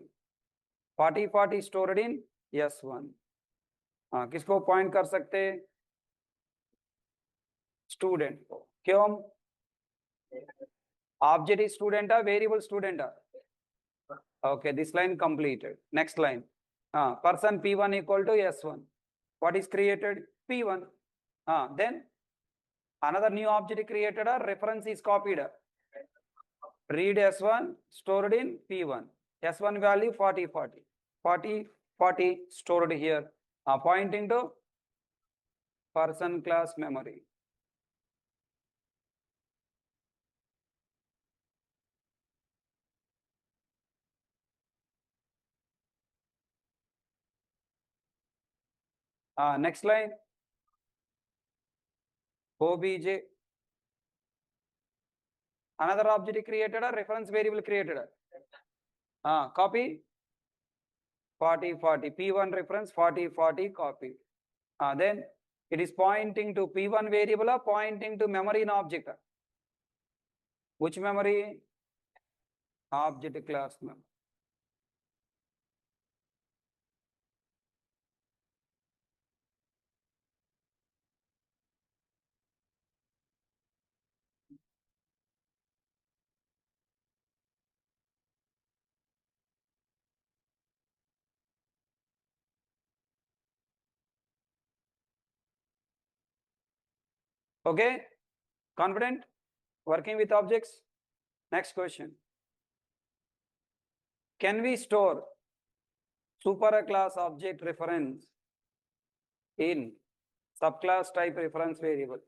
4040 stored in S1. किसको point कर सकते हैं? Student को. क्यों? Object is student है, variable student है. Okay, this line completed. Next line. Person P1 equal to S1. What is created? P1. Then another new object created, a reference is copied. Read S1 stored in P1. S1 value 4040. 4040 stored here. Pointing to person class memory. Next line. OBJ. Another object created, a reference variable created. Copy 4040. P1 reference 4040 copy. Then it is pointing to P1 variable or pointing to memory in object. Which memory? Object class memory. Okay, confident working with objects? Next question. Can we store superclass object reference in subclass type reference variable?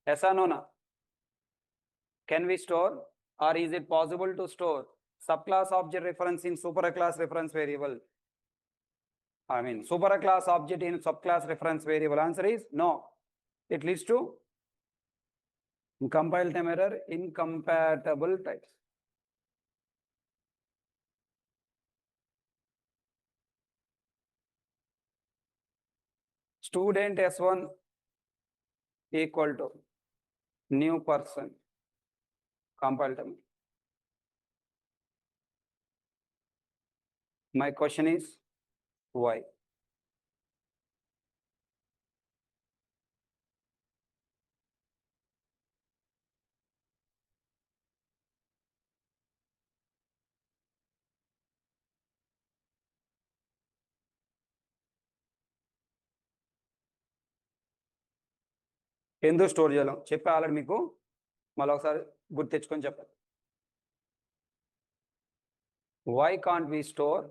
Yes or no? Can we store, or is it possible to store subclass object reference in superclass reference variable? I mean, superclass object in subclass reference variable. Answer is no. It leads to compile time error, incompatible types. Student S1 equal to new person. Compile time. My question is why? ఎందుకు store చేయాలి చెప్పి already మీకు మళ్ళీ ఒకసారి గుర్తు తెచ్చుకొని చెప్పాలి. Why can't we store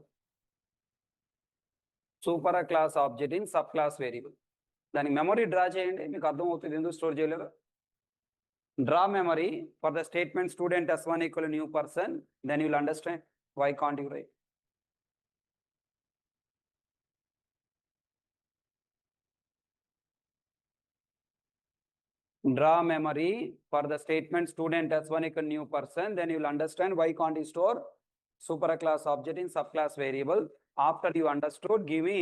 super class object in sub class variable? దానికి మెమరీ డ్రా చేయండి, మీకు అర్థమవుతుంది ఎందుకు స్టోర్ చేయలేదు. Draw memory for the statement student S1 equal new person, then you will understand why can't you write. Draw memory for the statement student S1 equal new person, then you will understand why can't you store superclass object in subclass variable. After you understood, give me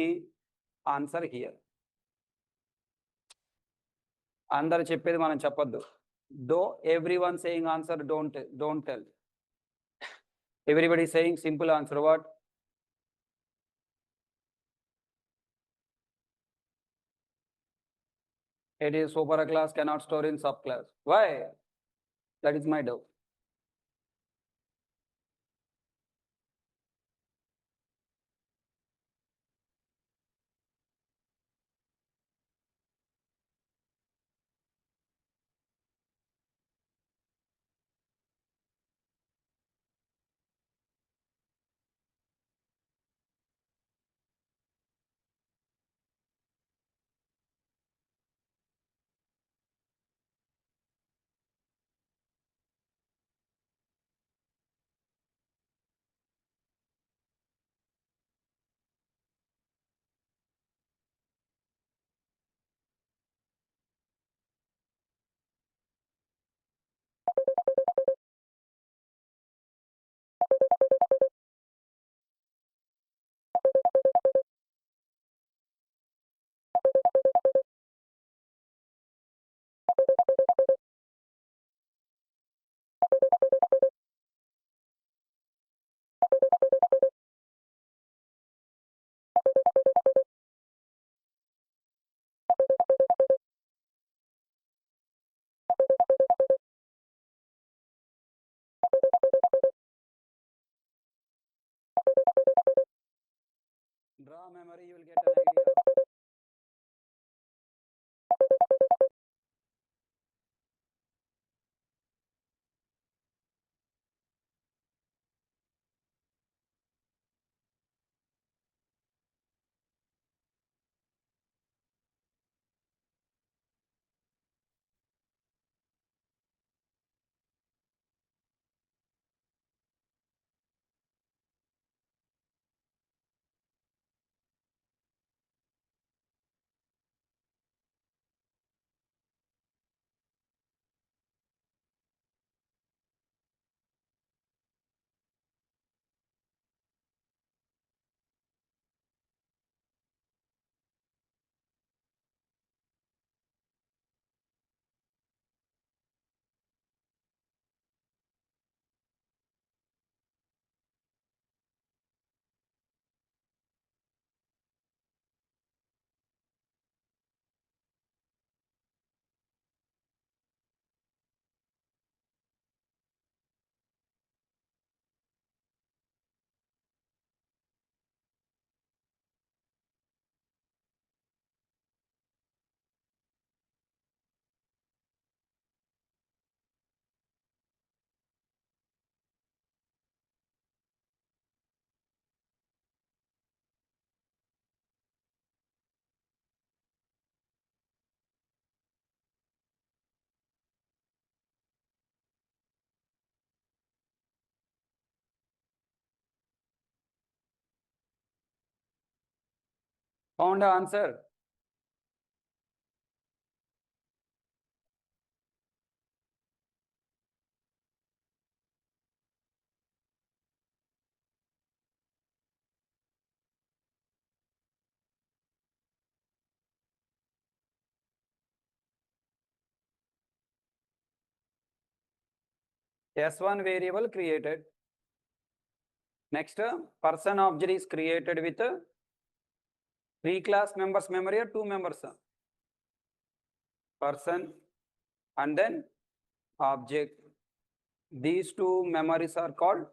answer here. అందరు చెప్పేది మనం చెప్పొద్దు. Though everyone saying answer, don't tell. Everybody saying simple answer. What? It is superclass cannot store in subclass. Why? That is my doubt. memory, you will get an idea. Found the answer? S1 variable created. Next, person object is created with 3 class members memory or 2 members? Person and then object. These two memories are called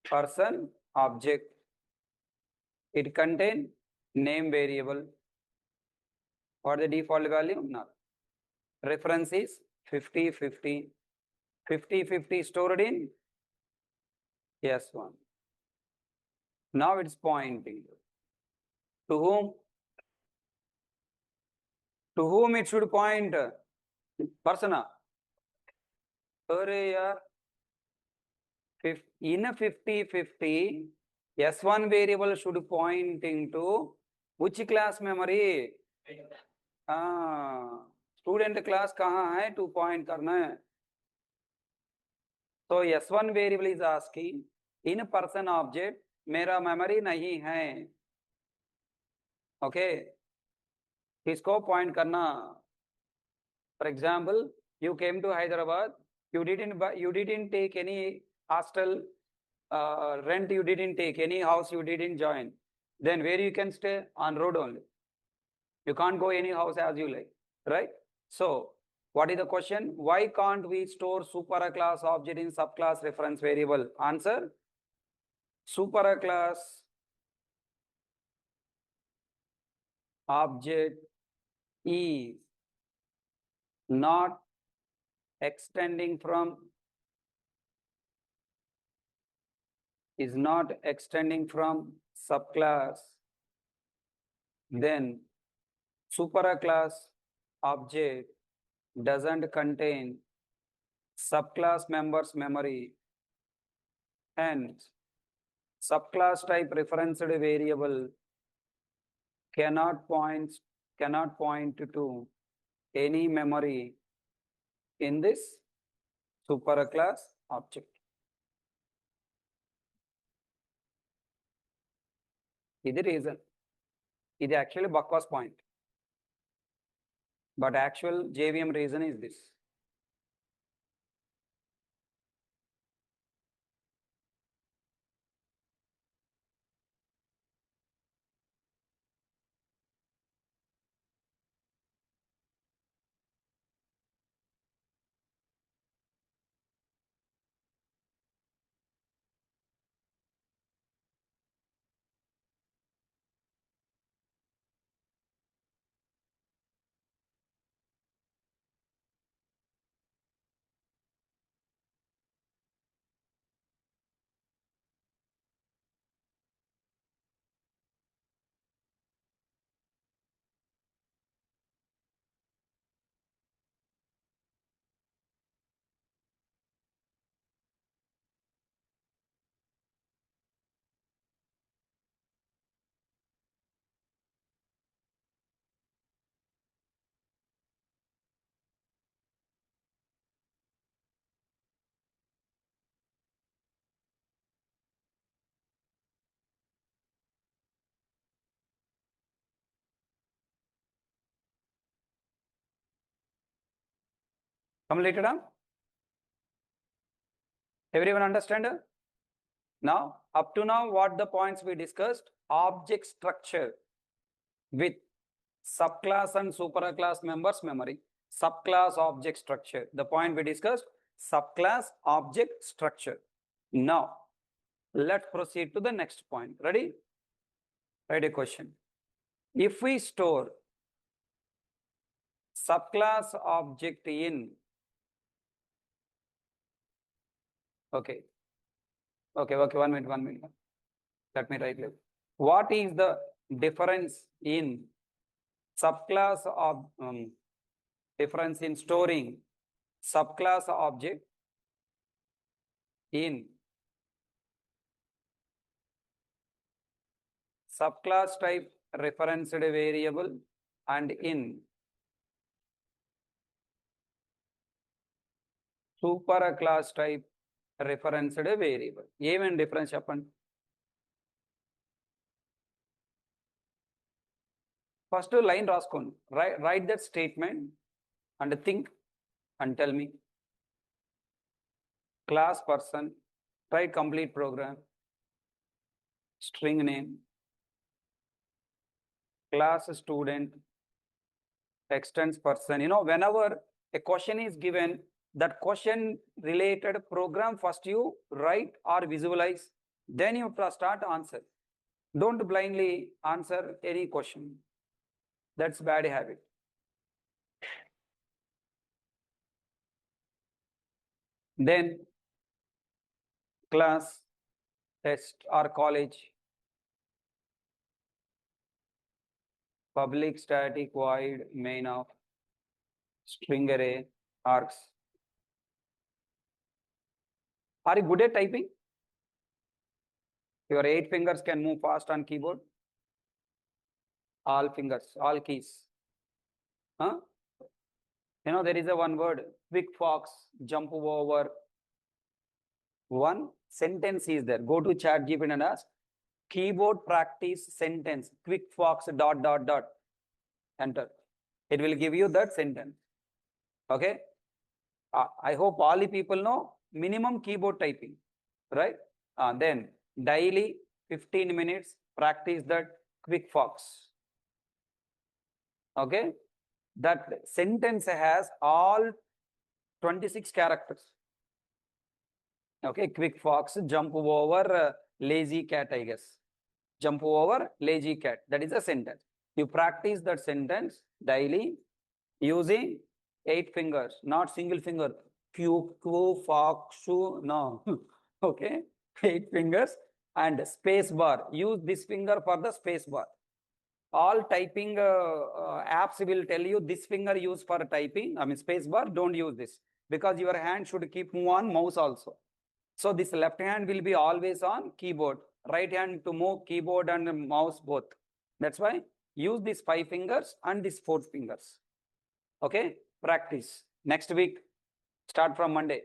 person object. It contain name variable. What the default value? Null. Reference is 50, 50. 50, 50 stored in S1. Now it's pointing. To whom? To whom it should point? Persona. In 50, 50, S1 variable should pointing to which class memory? Student class कहाँ है? To point करना है. So S1 variable is asking in person object मेरा memory नहीं है. Okay. किसको point करना? For example, you came to Hyderabad. You didn't take any hostel rent. You didn't take any house. You didn't join. Then where you can stay? On road only. You can't go any house as you like, right? So what is the question? Why can't we store super class object in subclass reference variable? Answer: super class object is not extending from subclass, then super class object doesn't contain subclass members memory, and subclass type referenced variable cannot point to any memory in this superclass object. This is the reason. This is actually Bakwas point. But actual JVM reason is this. Completed? Everyone understand? Now, up to now, what the points we discussed? Object structure with subclass and superclass members memory. Subclass object structure. The point we discussed, subclass object structure. Now, let's proceed to the next point. Ready? Write a question. If we store subclass object in, okay, 1 minute. Let me write it. What is the difference in subclass of difference in storing subclass object in subclass type referenced variable and in superclass type referenced variable? Even difference happen. First line raskon, write that statement and think and tell me. Class person, write complete program, string name, class student, extends person. You know, whenever a question is given, that question related program first you write or visualize, then you start answer. Don't blindly answer any question. That's bad habit. Then class, test or college, public static void main of string array args. Are you good at typing? Your 8 fingers can move fast on keyboard. All fingers, all keys. Huh? You know, there is a one word, quick fox, jump over. One sentence is there. Go to ChatGPT and ask, keyboard practice sentence, quick fox ... Enter. It will give you that sentence. Okay. I hope all the people know minimum keyboard typing, right? Then daily 15 minutes practice that quick fox. Okay. That sentence has all 26 characters. Okay. Quick fox, jump over lazy cat, I guess. Jump over lazy cat. That is a sentence. You practice that sentence daily using 8 fingers, not single finger. Q, fox, no. Okay. 8 fingers and space bar. Use this finger for the space bar. All typing apps will tell you this finger use for typing. I mean, space bar, don't use this because your hand should keep move on mouse also. So this left hand will be always on keyboard, right hand to move keyboard and mouse both. That's why use these 5 fingers and these 4 fingers. Okay, practice. Next week, start from Monday.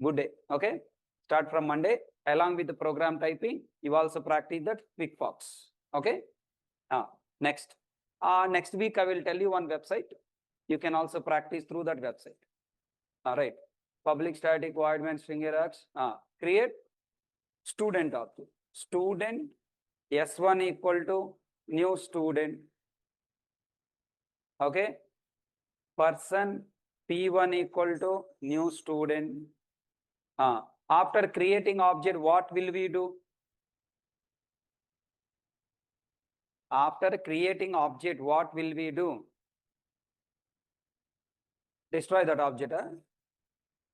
Good day. Okay, start from Monday. Along with the program typing, you also practice that quick fox. Okay. Next week I will tell you one website. You can also practice through that website. All right. Public static void main string arrays. Create student object. Student S1 equal to new student. Okay. Person P1 equal to new student. After creating object, what will we do? After creating object, what will we do? Destroy that object.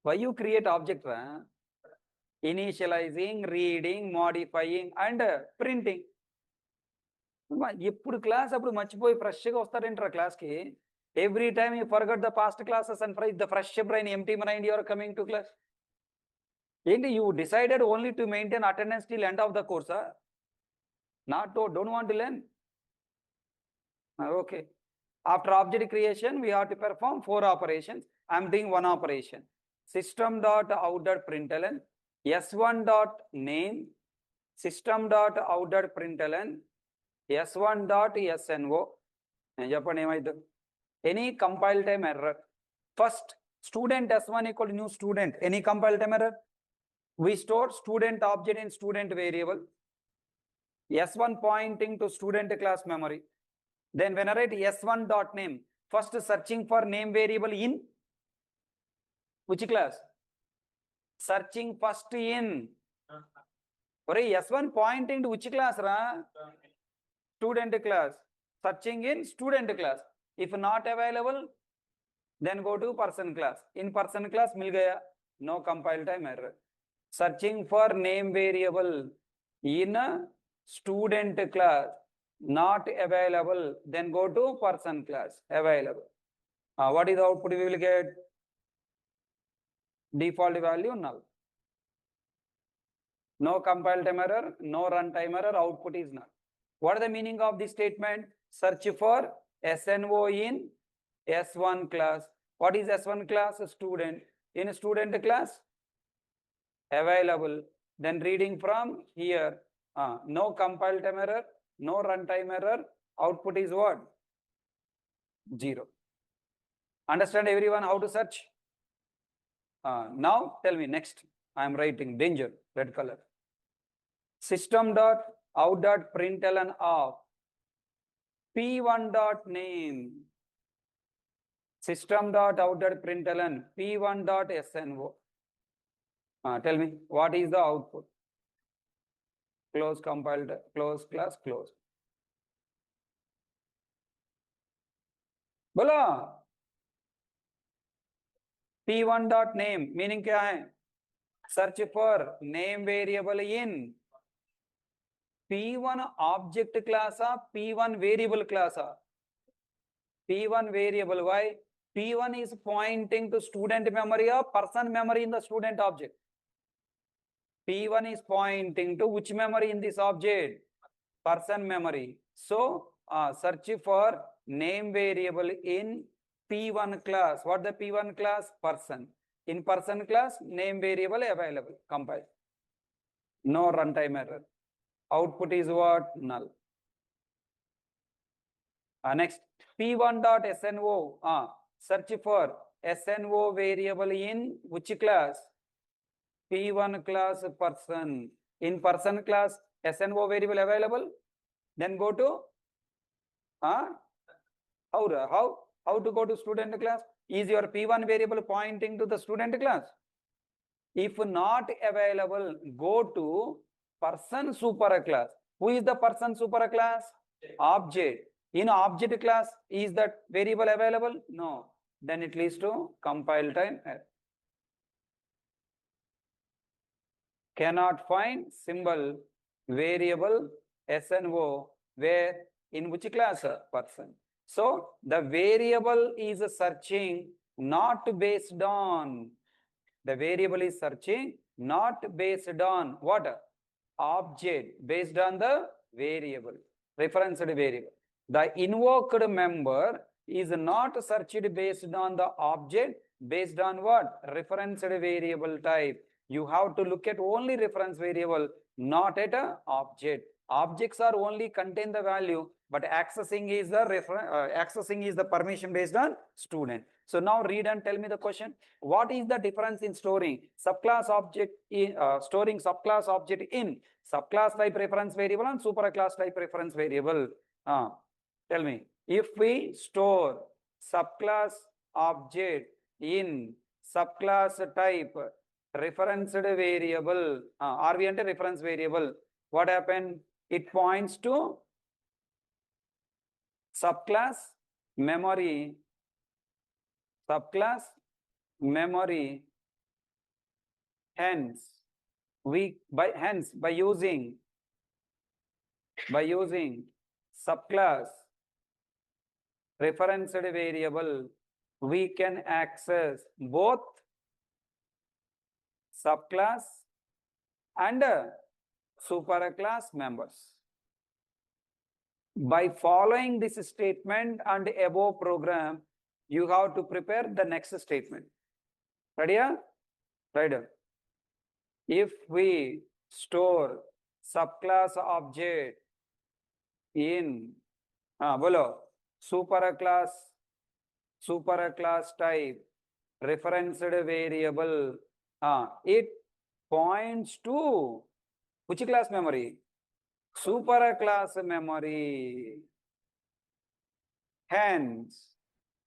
Why you create object? Initializing, reading, modifying and printing. Eppudu class appudu marchipoyi fresh ga vastadentara class ki. Every time you forget the past classes and the fresh brain, empty mind, you are coming to class. And you decided only to maintain attendance till end of the course. Don't want to learn. Okay. After object creation, we have to perform 4 operations. I am doing 1 operation. System.out.println, s1.name, system.out.println, s1.snO. Any compile time error. First Student S1 equal to new student. Any compile time error? We store student object in student variable. S1 pointing to student class memory. Then when I write S1 dot name, first searching for name variable in which class? Searching first in. Or S1 pointing to which class, ra? Student class. Searching in student class. If not available, then go to person class. In person class mil gaya. No compile time error. Searching for name variable in a student class, not available, then go to person class, available. What is the output we will get? Default value null. No compile time error, no runtime error, output is null. What is the meaning of this statement? Search for SNO in S1 class. What is S1 class? Student. In student class, available. Then reading from here, no compile time error, no runtime error, output is what? 0. Understand everyone how to search? Now tell me next. I am writing danger, red color. System dot out dot println of p1 dot name. System dot out dot println p1 dot SNO. Tell me what is the output? Close compiled, close class, close. बोलो p1 dot name meaning क्या है? Search for name variable in p1 object class or p1 variable class. P1 variable. Why? P1 is pointing to student memory or person memory in the student object. P1 is pointing to which memory in this object? Person memory. So search for name variable in P1 class. What the P1 class? Person. In person class, name variable available. Compile. No runtime error. Output is what? Null. Next, P1 dot SNO. Search for SNO variable in which class? P1 class person. In person class, SNO variable available. Then go to how to go to student class? Is your P1 variable pointing to the student class? If not available, go to person super class. Who is the person super class? Object. In object class, is that variable available? No. Then it leads to compile time error. Cannot find symbol variable SNO where in which class? Person. So the variable is searching not based on, the variable is searching not based on what? Object, based on the variable, referenced variable. The invoked member is not searched based on the object, based on what? Referenced variable type. You have to look at only reference variable, not at a object. Objects are only contain the value, but accessing is the permission based on student. So now read and tell me the question. What is the difference in storing subclass object in storing subclass object in subclass type reference variable and superclass type reference variable? Tell me, if we store subclass object in subclass type referenced variable, are we enter reference variable? What happened? It points to subclass memory, hence by using subclass referenced variable, we can access both subclass and superclass members. By following this statement and above program, you have to prepare the next statement. Ready? Right. If we store subclass object in superclass type referenced variable. It points to which class memory? Super class memory. Hence,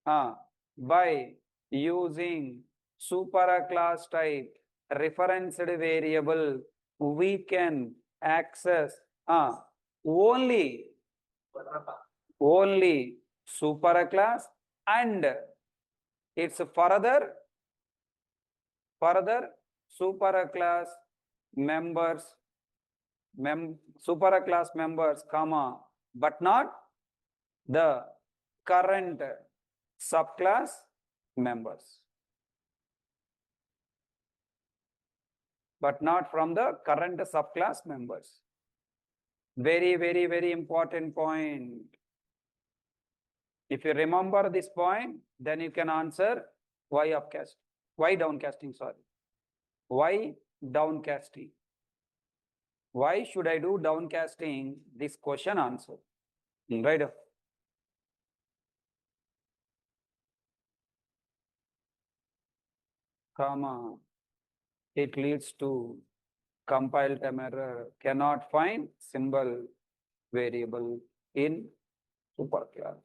by using super class type referenced variable, we can access only super class and its further super class members, super class members, comma, but not the current subclass members, but not from the current subclass members. Very, very, very important point. If you remember this point, then you can answer why upcast, why downcasting, sorry. Why downcasting? Why should I do downcasting? This question answer. Right? Comma. It leads to compile time error. Cannot find symbol variable in superclass.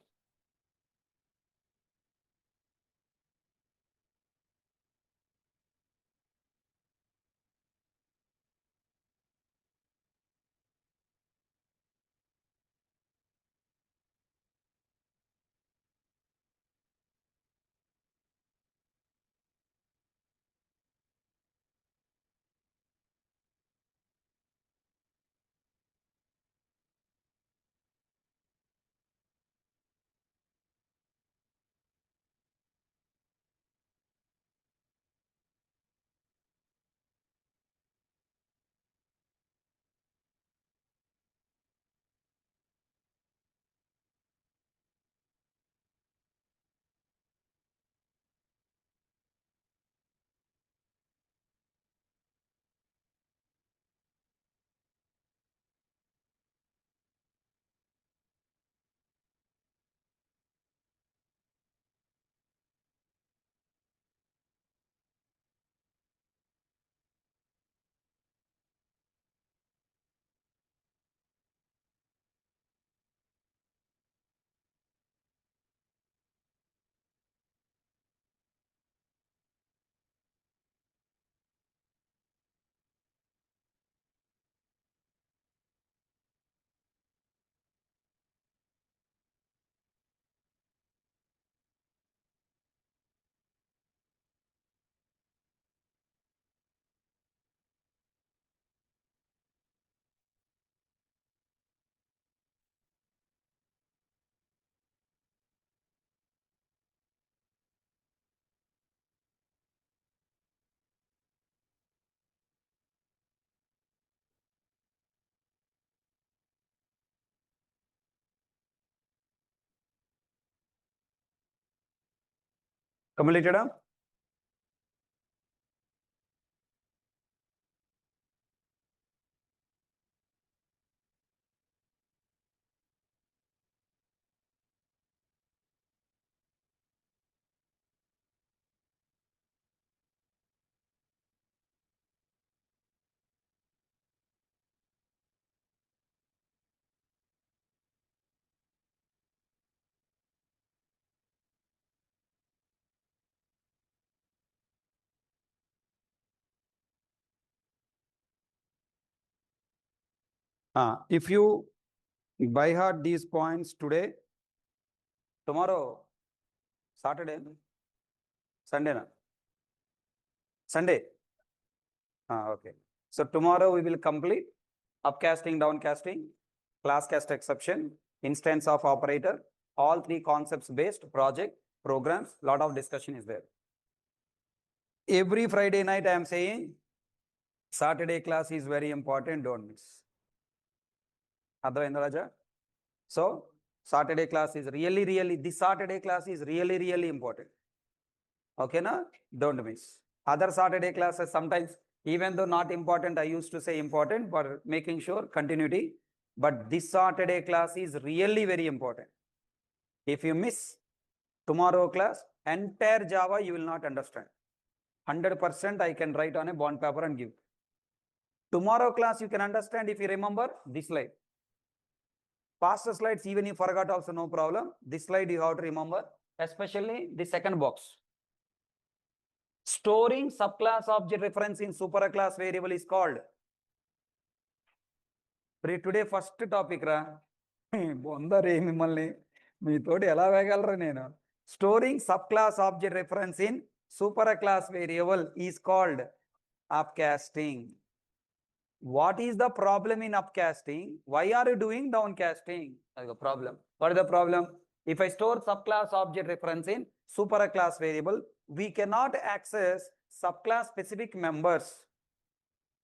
Completed? If you by heart these points today, tomorrow, Saturday, Sunday, na? Sunday. Okay. So tomorrow we will complete upcasting, downcasting, class cast exception, instance of operator, all three concepts based project, programs, lot of discussion is there. Every Friday night I am saying Saturday class is very important, don't miss. Advainda Raja? So Saturday class is really, this Saturday class is really important. Okay, na? Don't miss. Other Saturday classes sometimes, even though not important, I used to say important for making sure continuity. But this Saturday class is really very important. If you miss tomorrow class, entire Java you will not understand. 100% I can write on a bond paper and give. Tomorrow class you can understand if you remember this slide. Past slides even you forgot also no problem. This slide you have to remember, especially the second box. Storing subclass object reference in superclass variable is called. Today first topic ra. బొందరే మిమ్మల్ని మీతోటి ఎలా వేయగలరా నేను. Storing subclass object reference in superclass variable is called upcasting. What is the problem in upcasting? Why are you doing downcasting? That's the problem. What is the problem? If I store subclass object reference in superclass variable, we cannot access subclass specific members.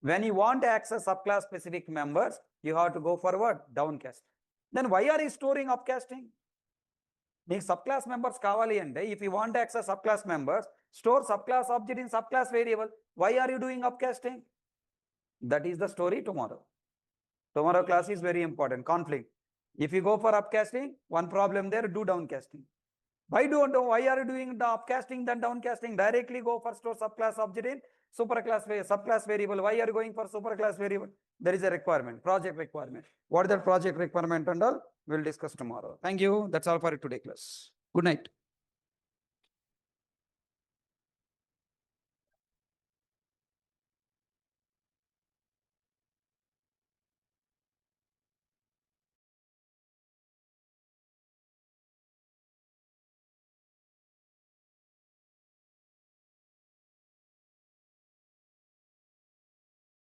When you want to access subclass specific members, you have to go forward downcast. Then why are you storing upcasting? Make subclass members kavali ante, if you want to access subclass members, store subclass object in subclass variable. Why are you doing upcasting? That is the story tomorrow. Tomorrow class is very important. Conflict. If you go for upcasting, one problem there, do downcasting. Why are you doing the upcasting then downcasting? Directly go for store subclass object in subclass variable. Why are you going for superclass variable? There is a requirement, project requirement. What is that project requirement and all? We'll discuss tomorrow. Thank you. That's all for today class. Good night.